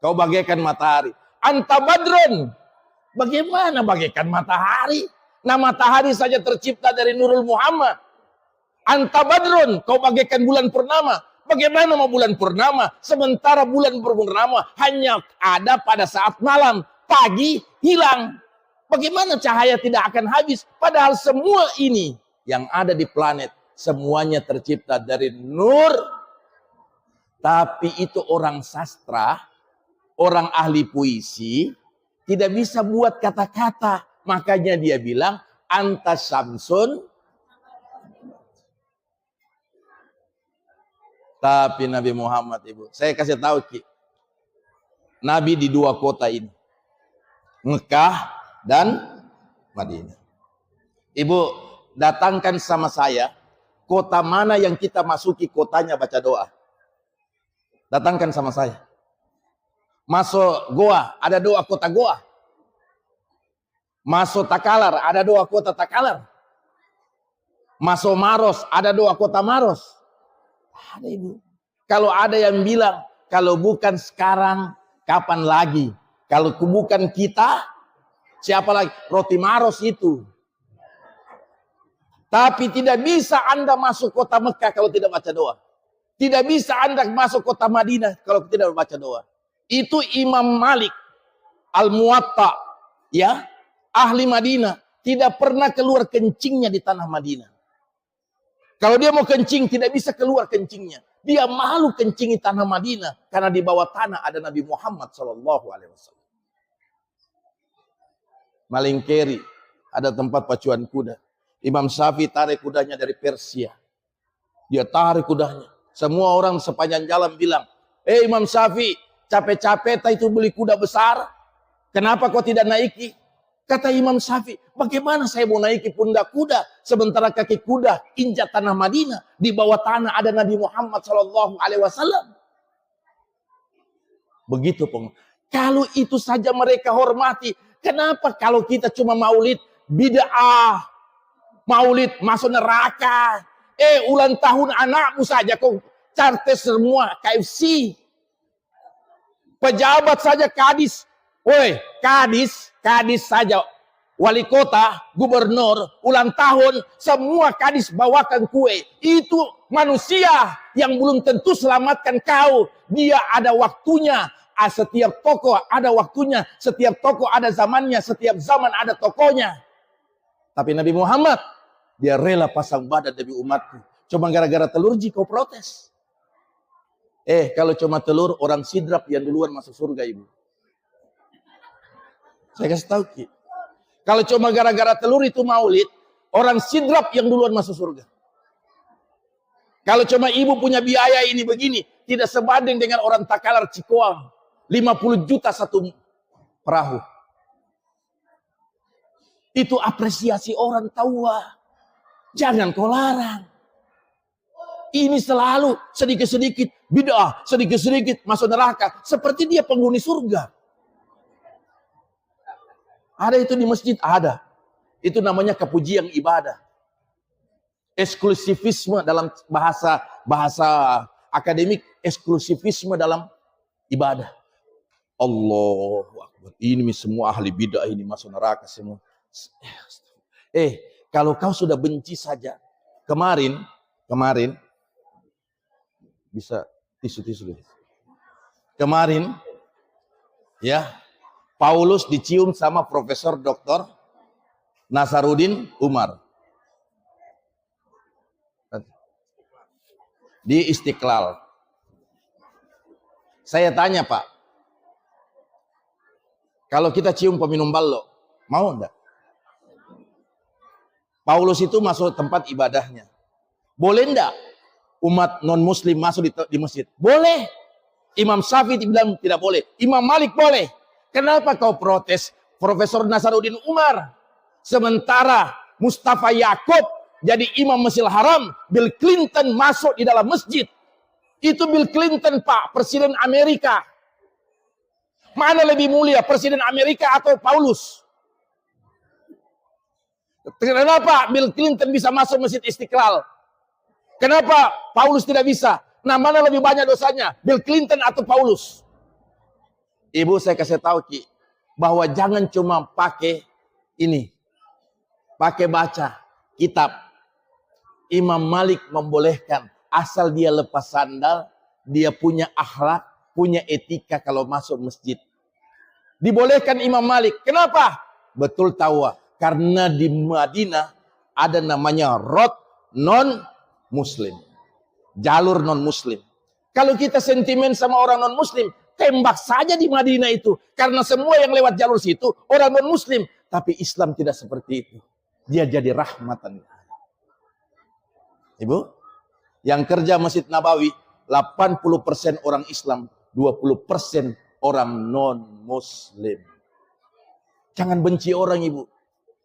Kau bagaikan matahari. Anta badrun. Bagaimana bagaikan matahari? Nah, matahari saja tercipta dari Nurul Muhammad. Anta badrun, kau bagaikan bulan purnama. Bagaimana mau bulan purnama? Sementara bulan purnama hanya ada pada saat malam. Pagi hilang. Bagaimana cahaya tidak akan habis? Padahal semua ini yang ada di planet, semuanya tercipta dari nur. Tapi itu orang sastra, orang ahli puisi, tidak bisa buat kata-kata. Makanya dia bilang, anta samsun. Tapi Nabi Muhammad Ibu, saya kasih tahu Ki, Nabi di dua kota ini, Mekah dan Madinah. Ibu, datangkan sama saya kota mana yang kita masuki kotanya baca doa. Datangkan sama saya. Masuk Goa, ada doa kota Goa. Masuk Takalar, ada doa kota Takalar. Masuk Maros, ada doa kota Maros. Ada ibu. Kalau ada yang bilang, kalau bukan sekarang, kapan lagi? Kalau bukan kita, siapa lagi? Roti Maros itu. Tapi tidak bisa Anda masuk kota Mekah kalau tidak baca doa. Tidak bisa Anda masuk kota Madinah kalau tidak baca doa. Itu Imam Malik Al-Muwatta, ya, ahli Madinah, tidak pernah keluar kencingnya di tanah Madinah. Kalau dia mau kencing, tidak bisa keluar kencingnya. Dia malu kencingi tanah Madinah karena di bawah tanah ada Nabi Muhammad SAW. Malingkeri, ada tempat pacuan kuda. Imam Syafi'i tarik kudanya dari Persia. Dia tarik kudanya. Semua orang sepanjang jalan bilang, Imam Syafi'i, capek-capek itu beli kuda besar. Kenapa kau tidak naiki? Kata Imam Syafi'i, bagaimana saya mau naiki pundak kuda sementara kaki kuda injak tanah Madinah, di bawah tanah ada Nabi Muhammad SAW. Begitu pun. Kalau itu saja mereka hormati, kenapa kalau kita cuma maulid bid'ah, maulid masuk neraka? Ulang tahun anakmu saja kau chartes semua KFC. Pejabat saja kadis, kadis saja, wali kota, gubernur, ulang tahun, semua kadis bawakan kue. Itu manusia yang belum tentu selamatkan kau. Dia ada waktunya. Setiap toko ada waktunya. Setiap toko ada zamannya. Setiap zaman ada tokonya. Tapi Nabi Muhammad, dia rela pasang badan demi umatku. Cuma gara-gara telur kau protes. Kalau cuma telur, orang sidrap yang duluan masuk surga, ibu. Saya kasih tahu, Ki. Kalau cuma gara-gara telur itu maulid, orang sidrap yang duluan masuk surga. Kalau cuma ibu punya biaya ini begini, tidak sebanding dengan orang Takalar Cikoang. 50 juta satu perahu. Itu apresiasi orang tua. Jangan kau larang. Ini selalu sedikit-sedikit bid'ah, sedikit-sedikit masuk neraka. Seperti dia penghuni surga. Ada itu di masjid? Ada. Itu namanya kepujian ibadah. Eksklusivisme dalam bahasa akademik, eksklusivisme dalam ibadah. Allahu Akbar. Ini semua ahli bid'ah ini masuk neraka semua. Kalau kau sudah benci saja. Kemarin bisa tisu-tisu deh. Kemarin ya, Paulus dicium sama Profesor Dr. Nasaruddin Umar di Istiqlal. Saya tanya, Pak, kalau kita cium peminum ballo, mau enggak? Paulus itu masuk tempat ibadahnya. Boleh enggak umat non-muslim masuk di masjid? Boleh. Imam Syafi'i bilang tidak boleh. Imam Malik boleh. Kenapa kau protes Profesor Nasaruddin Umar? Sementara Mustafa Yaakob jadi imam Masjidil Haram, Bill Clinton masuk di dalam masjid. Itu Bill Clinton, Pak, Presiden Amerika. Mana lebih mulia, Presiden Amerika atau Paulus? Kenapa Bill Clinton bisa masuk Masjid Istiqlal? Kenapa Paulus tidak bisa? Nah, mana lebih banyak dosanya? Bill Clinton atau Paulus? Ibu, saya kasih tahu, Ki, bahwa jangan cuma pakai ini. Pakai baca kitab. Imam Malik membolehkan asal dia lepas sandal, dia punya akhlak, punya etika kalau masuk masjid. Dibolehkan Imam Malik. Kenapa? Betul tahu, karena di Madinah ada namanya rod non-muslim. Jalur non-muslim. Kalau kita sentimen sama orang non-muslim, tembak saja di Madinah itu. Karena semua yang lewat jalur situ, orang non-muslim. Tapi Islam tidak seperti itu. Dia jadi rahmatan. Ibu, yang kerja Masjid Nabawi, 80% orang Islam, 20% orang non-muslim. Jangan benci orang, Ibu.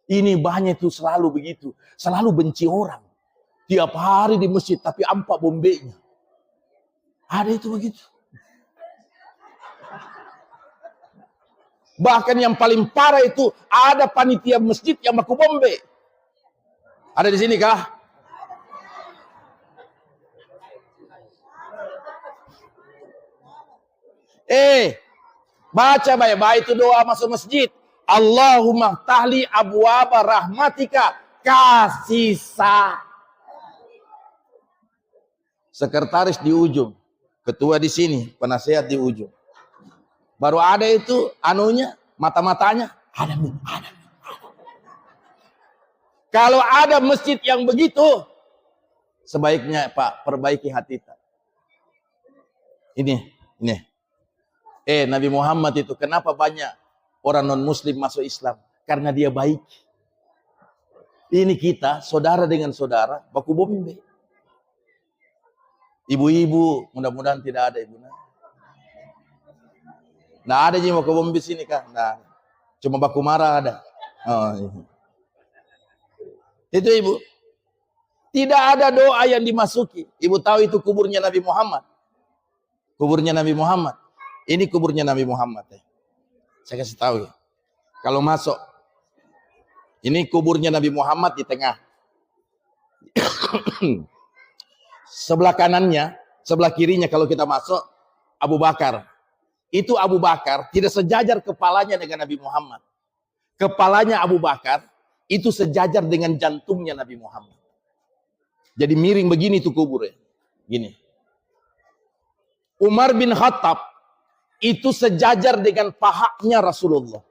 Ini banyak itu selalu begitu. Selalu benci orang. Tiap hari di masjid tapi ampak bombenya. Ada itu begitu. Bahkan yang paling parah itu ada panitia masjid yang baku bombe. Ada di sini kah? Baca baik-baik itu doa masuk masjid. Allahumma tahli abwaba rahmatika kasisa. Sekretaris di ujung, ketua di sini, penasehat di ujung. Baru ada itu anunya, mata-matanya ada. Kalau ada masjid yang begitu, sebaiknya Pak perbaiki hati kita. Ini. Nabi Muhammad itu kenapa banyak orang non-muslim masuk Islam? Karena dia baik. Ini kita, saudara dengan saudara, baku bombe. Ibu-ibu, mudah-mudahan tidak ada ibu. Nah ada yang baku bombe sini kan? Nah, cuma baku marah ada. Oh, iya. Itu Ibu. Tidak ada doa yang dimasuki. Ibu tahu itu kuburnya Nabi Muhammad. Kuburnya Nabi Muhammad. Ini kuburnya Nabi Muhammad. Saya kasih tahu ya. Kalau masuk, ini kuburnya Nabi Muhammad di tengah. Sebelah kanannya, sebelah kirinya kalau kita masuk, Abu Bakar. Itu Abu Bakar tidak sejajar kepalanya dengan Nabi Muhammad. Kepalanya Abu Bakar itu sejajar dengan jantungnya Nabi Muhammad. Jadi miring begini tuh kuburnya. Gini. Umar bin Khattab itu sejajar dengan pahanya Rasulullah.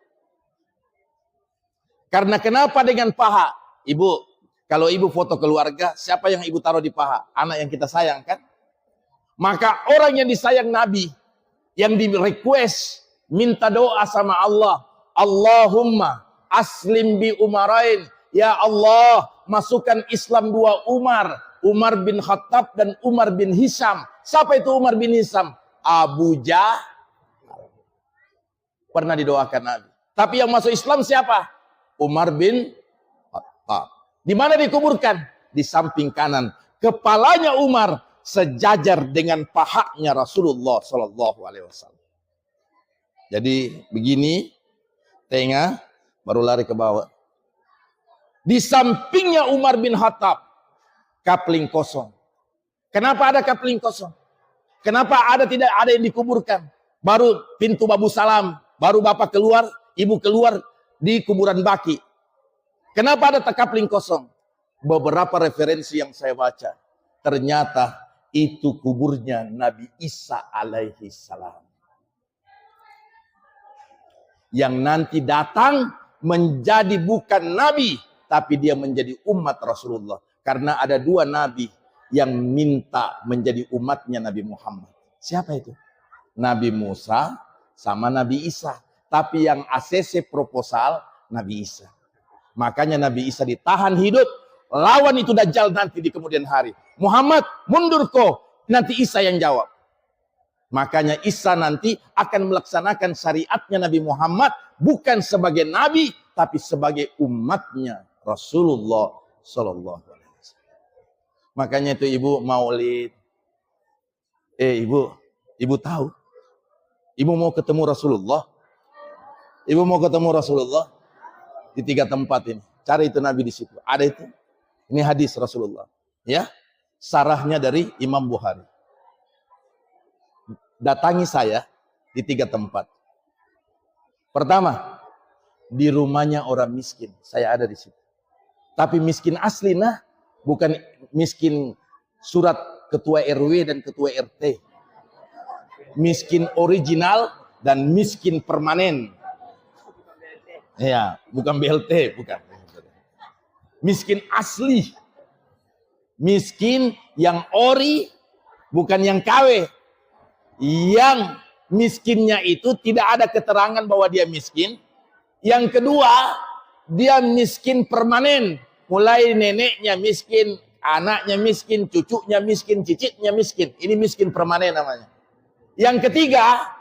Karena kenapa dengan paha? Ibu, kalau ibu foto keluarga, siapa yang ibu taruh di paha? Anak yang kita sayang kan? Maka orang yang disayang Nabi, yang di request, minta doa sama Allah. Allahumma aslim bi umarain. Ya Allah, masukkan Islam dua Umar. Umar bin Khattab dan Umar bin Hisham. Siapa itu Umar bin Hisham? Abu Jahal. Pernah didoakan Nabi. Tapi yang masuk Islam siapa? Umar bin Khattab. Di mana dikuburkan? Di samping kanan. Kepalanya Umar sejajar dengan pahanya Rasulullah Sallallahu Alaihi Wasallam. Jadi begini, tengah, baru lari ke bawah. Di sampingnya Umar bin Khattab, kapling kosong. Kenapa ada kapling kosong? Kenapa tidak ada yang dikuburkan? Baru pintu Babu Salam, baru bapak keluar, ibu keluar di kuburan Baki. Kenapa ada kapling kosong? Beberapa referensi yang saya baca, ternyata itu kuburnya Nabi Isa alaihi salam. Yang nanti datang menjadi bukan Nabi, tapi dia menjadi umat Rasulullah. Karena ada dua Nabi yang minta menjadi umatnya Nabi Muhammad. Siapa itu? Nabi Musa sama Nabi Isa. Tapi yang ACC proposal Nabi Isa. Makanya Nabi Isa ditahan hidup. Lawan itu Dajjal nanti di kemudian hari. Muhammad mundur kok. Nanti Isa yang jawab. Makanya Isa nanti akan melaksanakan syariatnya Nabi Muhammad. Bukan sebagai Nabi. Tapi sebagai umatnya Rasulullah Sallallahu Alaihi Wasallam. Makanya itu ibu maulid. Ibu tahu? Ibu mau ketemu Rasulullah? Ibu mau ketemu Rasulullah? Di 3 tempat ini. Cari itu Nabi di situ. Ada itu. Ini hadis Rasulullah. Ya, sarahnya dari Imam Bukhari. Datangi saya di 3 tempat. Pertama, di rumahnya orang miskin. Saya ada di situ. Tapi miskin asli, nah, bukan miskin surat ketua RW dan ketua RT. Miskin original dan miskin permanen. Ya, bukan BLT, bukan. Miskin asli. Miskin yang ori, bukan yang KW. Yang miskinnya itu tidak ada keterangan bahwa dia miskin. Yang kedua, dia miskin permanen. Mulai neneknya miskin, anaknya miskin, cucunya miskin, cicitnya miskin. Ini miskin permanen namanya. Yang ketiga,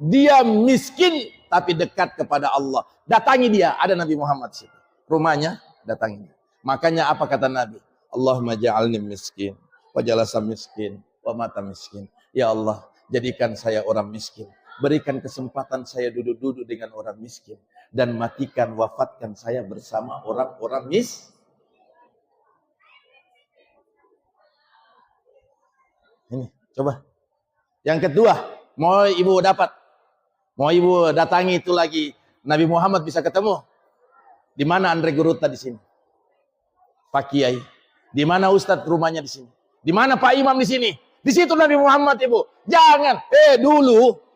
Dia miskin tapi dekat kepada Allah. Datangi dia, ada Nabi Muhammad situ. Rumahnya, datangi dia. Makanya apa kata Nabi? Allahumma ja'alni miskin, wa jalasa miskin, wa mata miskin. Ya Allah, jadikan saya orang miskin. Berikan kesempatan saya duduk-duduk dengan orang miskin. Dan matikan, wafatkan saya bersama orang-orang miskin. Ini, coba. Yang kedua, mau ibu dapat, mau ibu datangi itu lagi, Nabi Muhammad bisa ketemu. Di mana Andre Guruta di sini? Pak Kiai. Di mana Ustadz rumahnya di sini? Di mana Pak Imam di sini? Di situ Nabi Muhammad, ibu. Jangan.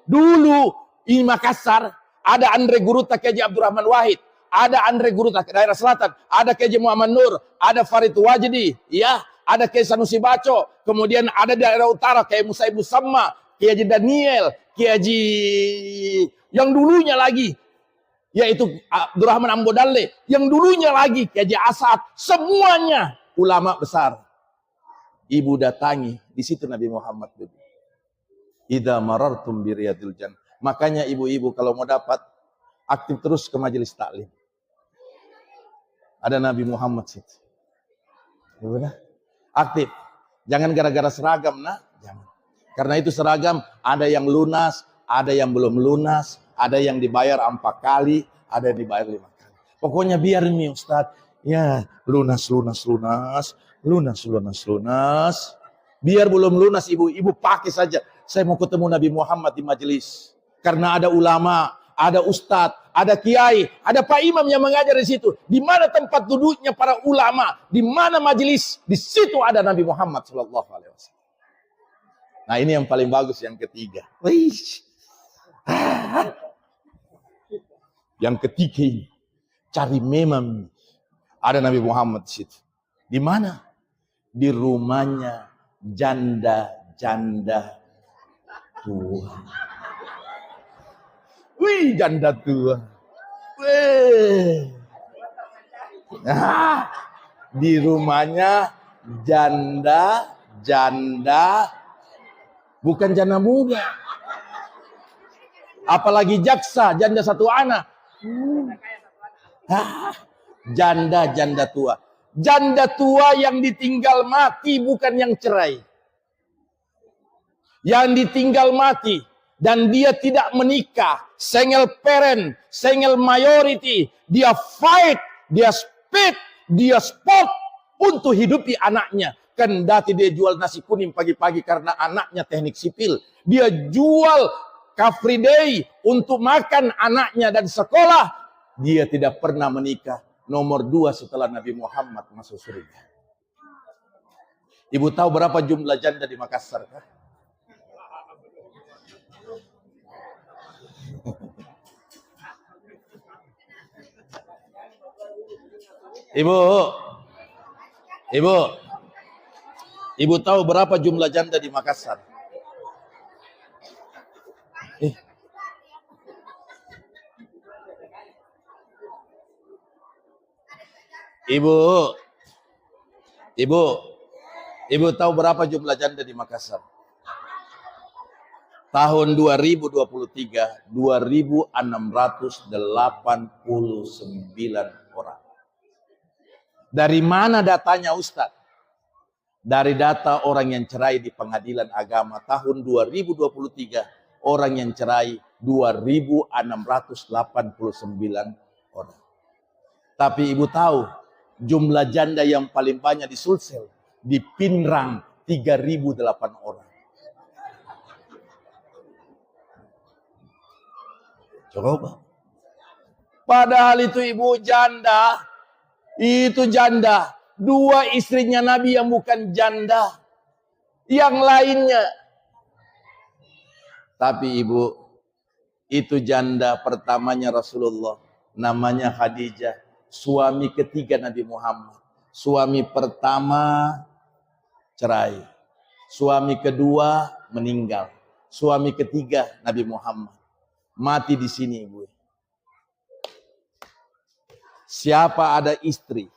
Dulu di Makassar ada Andre Guruta Kiai Abdurrahman Wahid, ada Andre Guruta daerah selatan, ada Kiai Muhammad Nur, ada Farid Wajdi, ya. Ada Kiai Sanusi Baco, kemudian ada daerah utara Kiai Musa Ibu Sama, Kiai Haji Daniel, Kiai Haji yang dulunya lagi, yaitu Abdurrahman Ambodalle, yang dulunya lagi Kiai Haji Asad, semuanya ulama besar. Ibu datangi, di situ Nabi Muhammad duduk. Idza marartum bi riyadil jannah. Makanya ibu-ibu kalau mau dapat, aktif terus ke majelis taklim. Ada Nabi Muhammad situ. Ibu dah. Aktif. Jangan gara-gara seragam, nah. Jangan. Karena itu seragam, ada yang lunas, ada yang belum lunas, ada yang dibayar 4 kali, ada yang dibayar 5 kali. Pokoknya biar ini Ustaz, ya lunas. Biar belum lunas ibu pakai saja. Saya mau ketemu Nabi Muhammad di majelis. Karena ada ulama, ada ustadz, ada kiai, ada Pak Imam yang mengajar di situ. Di mana tempat duduknya para ulama, di mana majelis, di situ ada Nabi Muhammad SAW. Nah ini yang paling bagus, yang ketiga. Yang ketiga ini, cari memang ada Nabi Muhammad di situ. Di mana? Di rumahnya janda-janda tua. Wih, janda tua. Wih. Nah, di rumahnya janda, bukan janda muda. Apalagi jaksa, janda satu anak. Janda tua. Janda tua yang ditinggal mati, bukan yang cerai. Yang ditinggal mati dan dia tidak menikah, single parent, single majority, dia fight, dia speed, dia sport untuk hidupi anaknya. Kendati dia jual nasi kuning pagi-pagi karena anaknya teknik sipil, dia jual car free day untuk makan anaknya dan sekolah. Dia tidak pernah menikah. Nomor 2 setelah Nabi Muhammad masuk surga. Ibu tahu berapa jumlah janda di Makassar? Ibu tahu berapa jumlah janda di Makassar? Ibu tahu berapa jumlah janda di Makassar? Tahun 2023, 2.689 orang. Dari mana datanya Ustaz? Dari data orang yang cerai di pengadilan agama tahun 2023, orang yang cerai 2.689 orang. Tapi ibu tahu, jumlah janda yang paling banyak di Sulsel, di Pinrang 3.008 orang. Coba. Padahal itu ibu janda, itu janda. 2 istrinya Nabi yang bukan janda. Yang lainnya. Tapi ibu, itu janda pertamanya Rasulullah. Namanya Khadijah. Suami ketiga Nabi Muhammad. Suami pertama cerai. Suami kedua meninggal. Suami ketiga Nabi Muhammad. Mati di sini ibu. Siapa ada istri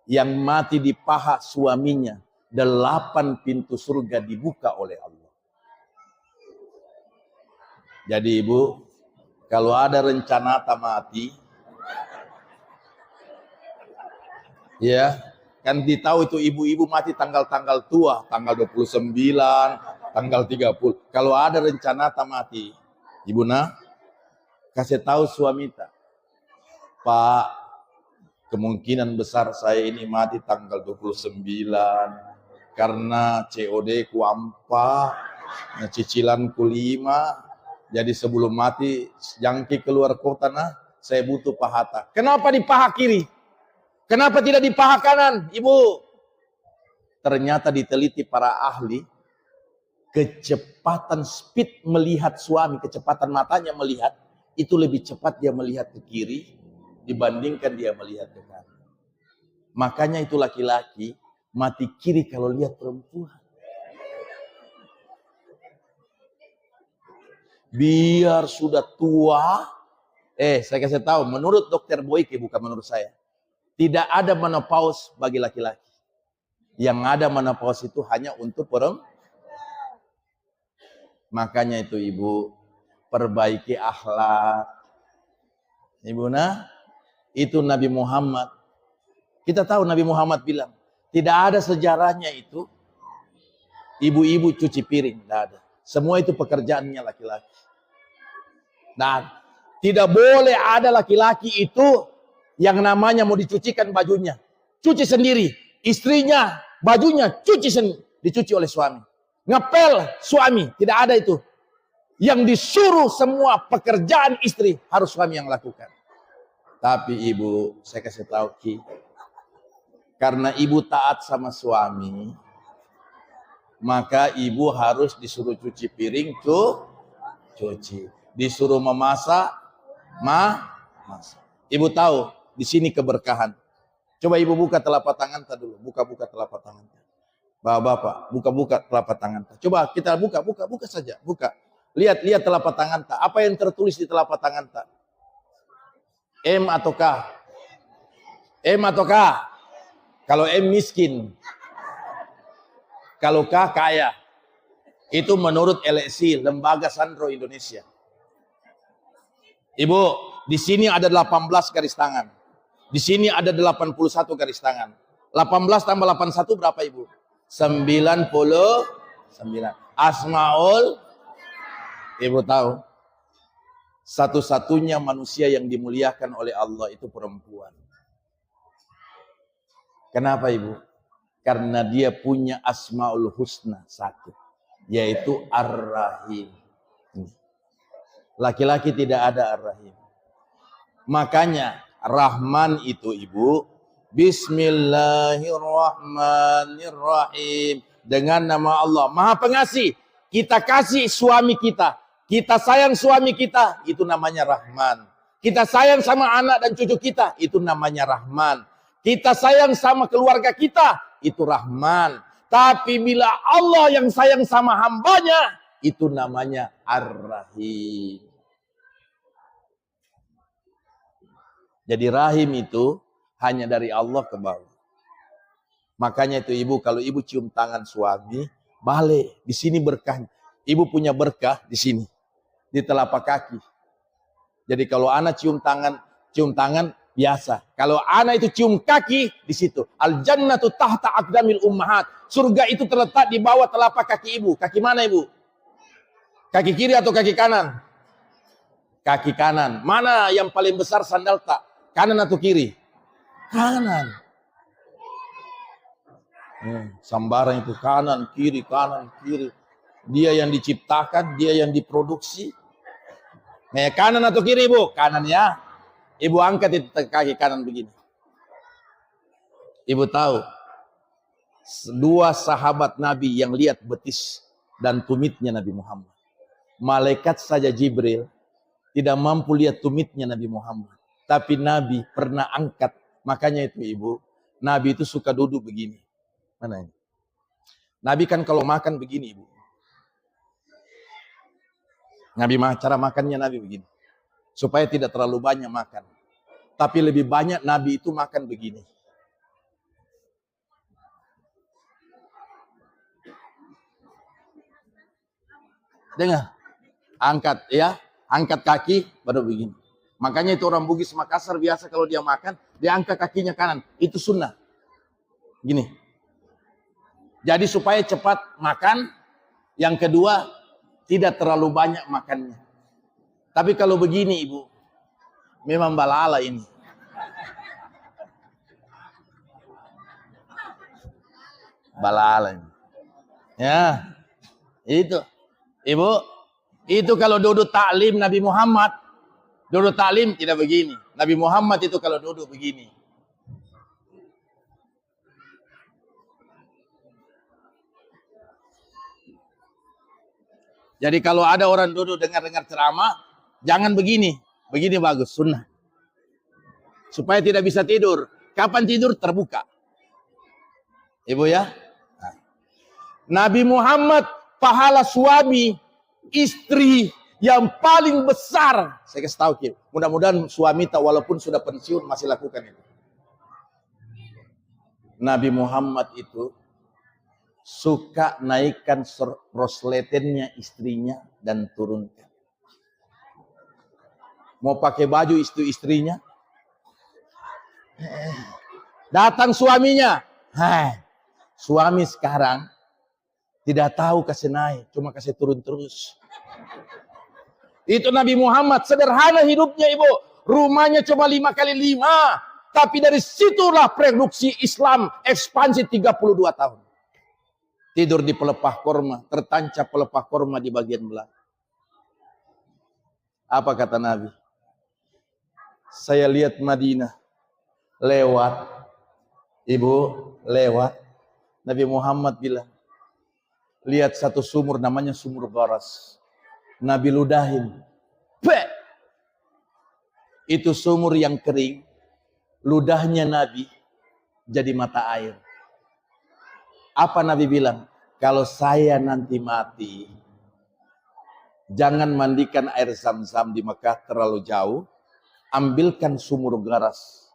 yang mati di paha suaminya, 8 pintu surga dibuka oleh Allah. Jadi ibu, kalau ada rencana mati, ya, kan ditahu itu ibu-ibu mati tanggal-tanggal tua, tanggal 29, tanggal 30. Kalau ada rencana mati, ibu nah, kasih tahu suami tak, Pak, kemungkinan besar saya ini mati tanggal 29 karena COD ku 4, cicilan ku 5. Jadi sebelum mati jangki keluar kota nah, saya butuh paha. Kenapa di paha kiri? Kenapa tidak di paha kanan, ibu? Ternyata diteliti para ahli, kecepatan speed melihat suami, kecepatan matanya melihat, itu lebih cepat dia melihat ke kiri dibandingkan dia melihat ke kanan. Makanya itu laki-laki mati kiri kalau lihat perempuan. Biar sudah tua, saya kasih tahu, menurut dokter Boyke, bukan menurut saya, tidak ada menopause bagi laki-laki. Yang ada menopause itu hanya untuk perempuan. Makanya itu ibu, perbaiki akhlak. Ibu nah, itu Nabi Muhammad. Kita tahu Nabi Muhammad bilang, tidak ada sejarahnya itu ibu-ibu cuci piring, tidak ada. Semua itu pekerjaannya laki-laki. Dan tidak boleh ada laki-laki itu yang namanya mau dicucikan bajunya, cuci sendiri. Istrinya bajunya dicuci oleh suami. Ngepel suami, tidak ada itu. Yang disuruh semua pekerjaan istri harus suami yang lakukan. Tapi ibu, saya kasih tahu Ki, karena ibu taat sama suami, maka ibu harus disuruh cuci piring, cuci. Disuruh memasak, masak. Ibu tahu di sini keberkahan. Coba ibu buka telapak tangan ta dulu, buka telapak tangan ta. Bapak-bapak, buka telapak tangan ta. Coba kita buka saja, buka. Lihat telapak tangan ta. Apa yang tertulis di telapak tangan ta? M atau K? M atau K? Kalau M miskin, kalau K kaya. Itu menurut LSI, Lembaga Sandro Indonesia. Ibu, di sini ada 18 garis tangan. Di sini ada 81 garis tangan. 18 tambah 81 berapa ibu? 99. Asmaul, ibu tahu, satu-satunya manusia yang dimuliakan oleh Allah itu perempuan. Kenapa ibu? Karena dia punya Asmaul Husna satu, yaitu Ar-Rahim. Laki-laki tidak ada Ar-Rahim. Makanya Rahman itu ibu, Bismillahirrahmanirrahim. Dengan nama Allah, Maha Pengasih. Kita kasih suami kita, kita sayang suami kita, itu namanya Rahman. Kita sayang sama anak dan cucu kita, itu namanya Rahman. Kita sayang sama keluarga kita, itu Rahman. Tapi bila Allah yang sayang sama hambanya, itu namanya Ar-Rahim. Jadi rahim itu hanya dari Allah ke bawah. Makanya itu ibu, kalau ibu cium tangan suami, balik. Di sini berkah. Ibu punya berkah di sini. Di telapak kaki. Jadi kalau anak cium tangan biasa. Kalau anak itu cium kaki, di situ. Al-jannatu tahta aqdamil ummahat. Surga itu terletak di bawah telapak kaki ibu. Kaki mana ibu? Kaki kiri atau kaki kanan? Kaki kanan. Mana yang paling besar sandal tak? Kanan atau kiri? Kanan. Sambaran itu kanan, kiri. Dia yang diciptakan, dia yang diproduksi. Kanan atau kiri ibu? Kanan ya. Ibu angkat itu kaki kanan begini. Ibu tahu, dua sahabat Nabi yang lihat betis dan tumitnya Nabi Muhammad. Malaikat saja Jibril tidak mampu lihat tumitnya Nabi Muhammad. Tapi Nabi pernah angkat. Makanya itu ibu, Nabi itu suka duduk begini. Mana ini? Nabi kan kalau makan begini ibu. Nabi cara makannya Nabi begini. Supaya tidak terlalu banyak makan. Tapi lebih banyak Nabi itu makan begini. Dengar. Angkat ya, angkat kaki baru begini. Makanya itu orang Bugis Makassar biasa kalau dia makan, dia angkat kakinya kanan. Itu sunnah. Gini. Jadi supaya cepat makan. Yang kedua, tidak terlalu banyak makannya. Tapi kalau begini ibu, memang balala ini. Balala ini. Ya, itu. Ibu, itu kalau duduk taklim Nabi Muhammad. Duduk taklim tidak begini. Nabi Muhammad itu kalau duduk begini. Jadi kalau ada orang duduk dengar-dengar ceramah, jangan begini. Begini bagus, sunnah. Supaya tidak bisa tidur. Kapan tidur? Terbuka. Ibu ya. Nah. Nabi Muhammad pahala suami, istri yang paling besar. Saya kasih tahu, Kim. Mudah-mudahan suami tak walaupun sudah pensiun masih lakukan itu. Nabi Muhammad itu suka naikkan rosletennya istrinya dan turunkan. Mau pakai baju istrinya. Datang suaminya. Suami sekarang tidak tahu kasih naik, cuma kasih turun terus. Itu Nabi Muhammad, sederhana hidupnya ibu. Rumahnya cuma 5x5. Tapi dari situlah produksi Islam ekspansi 32 tahun. Tidur di pelepah korma, tertancap pelepah korma di bagian belakang. Apa kata Nabi? Saya lihat Madinah, lewat, ibu, lewat. Nabi Muhammad bilang, lihat satu sumur namanya sumur Gharas. Nabi ludahin. Bek! Itu sumur yang kering, ludahnya Nabi jadi mata air. Apa Nabi bilang? Kalau saya nanti mati, jangan mandikan air Zam-Zam di Mekah terlalu jauh, ambilkan sumur Gharas.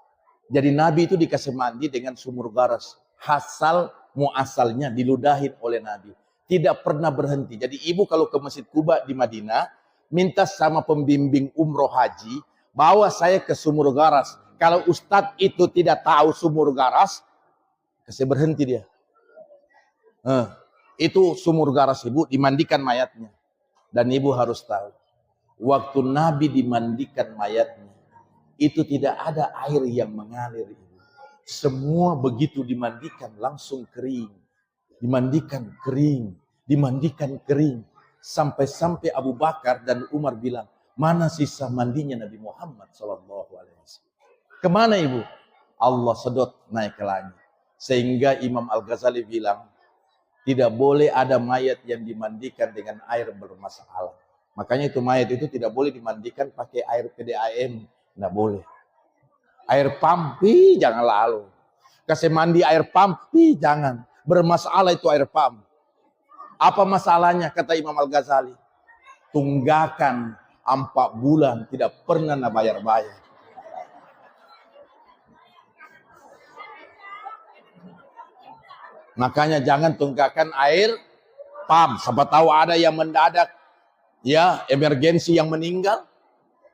Jadi Nabi itu dikasih mandi dengan sumur Gharas. Hasal muasalnya diludahin oleh Nabi. Tidak pernah berhenti. Jadi ibu kalau ke Masjid Quba di Madinah, minta sama pembimbing umroh haji, bawa saya ke sumur Gharas. Kalau ustadz itu tidak tahu sumur Gharas, kasih berhenti dia. Itu sumur Gharas ibu, dimandikan mayatnya. Dan ibu harus tahu, waktu Nabi dimandikan mayatnya, itu tidak ada air yang mengalir ibu. Semua begitu dimandikan langsung kering. Dimandikan kering, dimandikan kering. Sampai-sampai Abu Bakar dan Umar bilang, mana sisa mandinya Nabi Muhammad SAW? Kemana ibu? Allah sedot naik ke langit. Sehingga Imam Al-Ghazali bilang, tidak boleh ada mayat yang dimandikan dengan air bermasalah. Makanya itu mayat itu tidak boleh dimandikan pakai air PDAM. Tidak boleh. Air pam, jangan lalu. Kasih mandi air pam, jangan. Bermasalah itu air pam. Apa masalahnya? Kata Imam Al-Ghazali. Tunggakan 4 bulan tidak pernah bayar-bayar. Makanya jangan tunggakan air pam. Siapa tahu ada yang mendadak, ya emergensi yang meninggal,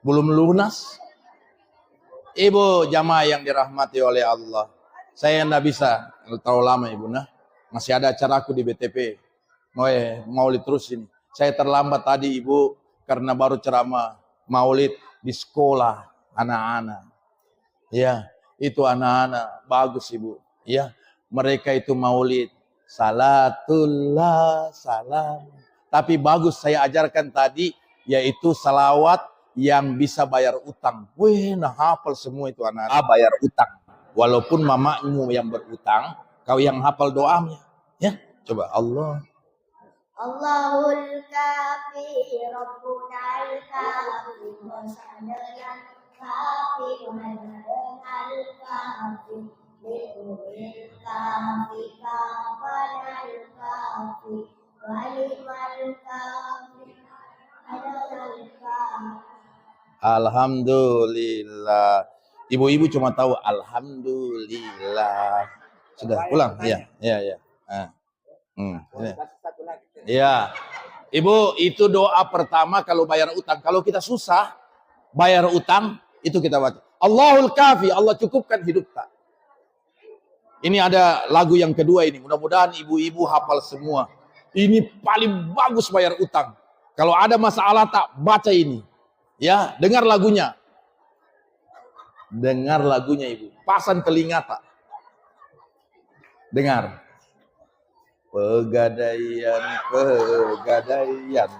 belum lunas. Ibu jamaah yang dirahmati oleh Allah, saya tidak bisa terlalu lama ibu. Nah, masih ada acara aku di BTP. Maulid terus ini. Saya terlambat tadi ibu karena baru ceramah maulid di sekolah anak-anak. Ya, itu anak-anak bagus ibu. Ya. Mereka itu maulid. Salatullah, salam. Tapi bagus saya ajarkan tadi, yaitu salawat yang bisa bayar utang. Nah hafal semua itu anak-anak. Bayar utang. Walaupun mamamu yang berutang, kau yang hafal doanya. Ya, coba Allah. Allahul kafi, Rabbunal kafi, Wasadana kafi, Wadanal kafi. Li'ulil kafi kafanal kafi walimal kafi adalal kafi. Alhamdulillah. Ibu-ibu cuma tahu alhamdulillah. Sudah pulang? Iya. Iya. Iya. Ibu, itu doa pertama kalau bayar utang. Kalau kita susah bayar utang, itu kita baca. Allahul kafi, Allah cukupkan hidup tak. Ini ada lagu yang kedua ini. Mudah-mudahan ibu-ibu hafal semua. Ini paling bagus bayar utang. Kalau ada masalah tak, baca ini. Ya, dengar lagunya. Dengar lagunya ibu. Pasang telinga tak. Dengar. Pegadaian, pegadaian,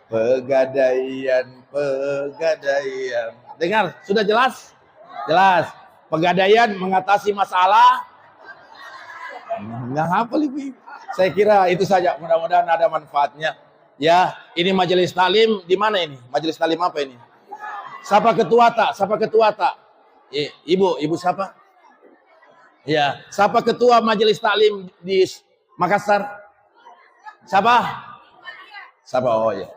pegadaian, pegadaian. Dengar, sudah jelas? Jelas. Pegadaian mengatasi masalah. Nggak hafal ibu. Saya kira itu saja. Mudah-mudahan ada manfaatnya. Ya, ini majelis talim di mana ini? Majelis talim apa ini? Siapa ketua tak? Siapa ketua tak? Ibu siapa? Ya, siapa ketua majelis talim di Makassar? Siapa? Siapa? Oh ya.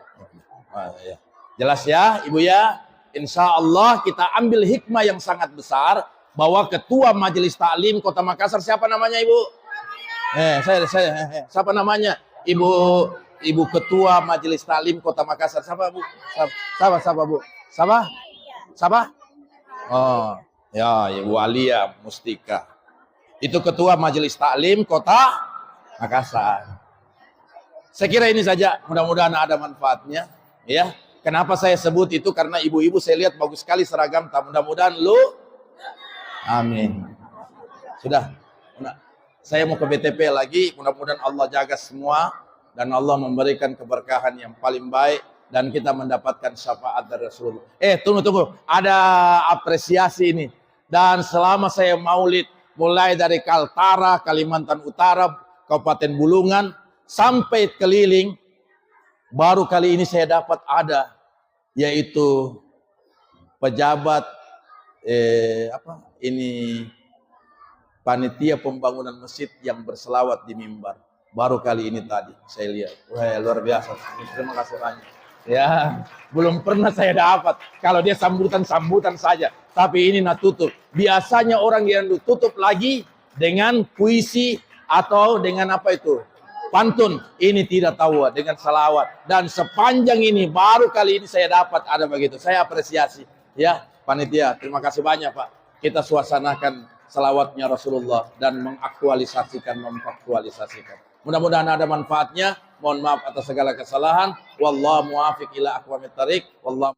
Ya. Jelas ya, Ibu ya. Insya Allah kita ambil hikmah yang sangat besar bahwa ketua majelis taklim Kota Makassar siapa namanya Ibu? Siapa namanya? Ibu ketua majelis taklim Kota Makassar siapa Bu? Siapa Bu? Siapa? Oh, ya Ibu Alia Mustika. Itu ketua majelis taklim Kota Makassar. Saya kira ini saja, mudah-mudahan ada manfaatnya. Ya, kenapa saya sebut itu karena ibu-ibu saya lihat bagus sekali seragam. Mudah-mudahan lu, amin. Sudah, saya mau ke BTP lagi. Mudah-mudahan Allah jaga semua dan Allah memberikan keberkahan yang paling baik dan kita mendapatkan syafaat dari Rasulullah. Tunggu, ada apresiasi ini. Dan selama saya maulid mulai dari Kaltara, Kalimantan Utara, Kabupaten Bulungan sampai keliling, baru kali ini saya dapat ada yaitu pejabat panitia pembangunan masjid yang berselawat di mimbar. Baru kali ini tadi saya lihat. Wah, luar biasa. Terima kasih banyak. Ya, belum pernah saya dapat. Kalau dia sambutan saja, tapi ini tutup. Biasanya orang yang tutup lagi dengan puisi atau dengan apa itu? Pantun. Ini tidak tahu, dengan salawat. Dan sepanjang ini baru kali ini saya dapat ada begitu. Saya apresiasi. Ya, panitia, terima kasih banyak Pak. Kita suasanakan salawatnya Rasulullah dan mengaktualisasikan. Mudah-mudahan ada manfaatnya. Mohon maaf atas segala kesalahan. Wallahu muwaffiq ila aqwamit thariq. Wallahu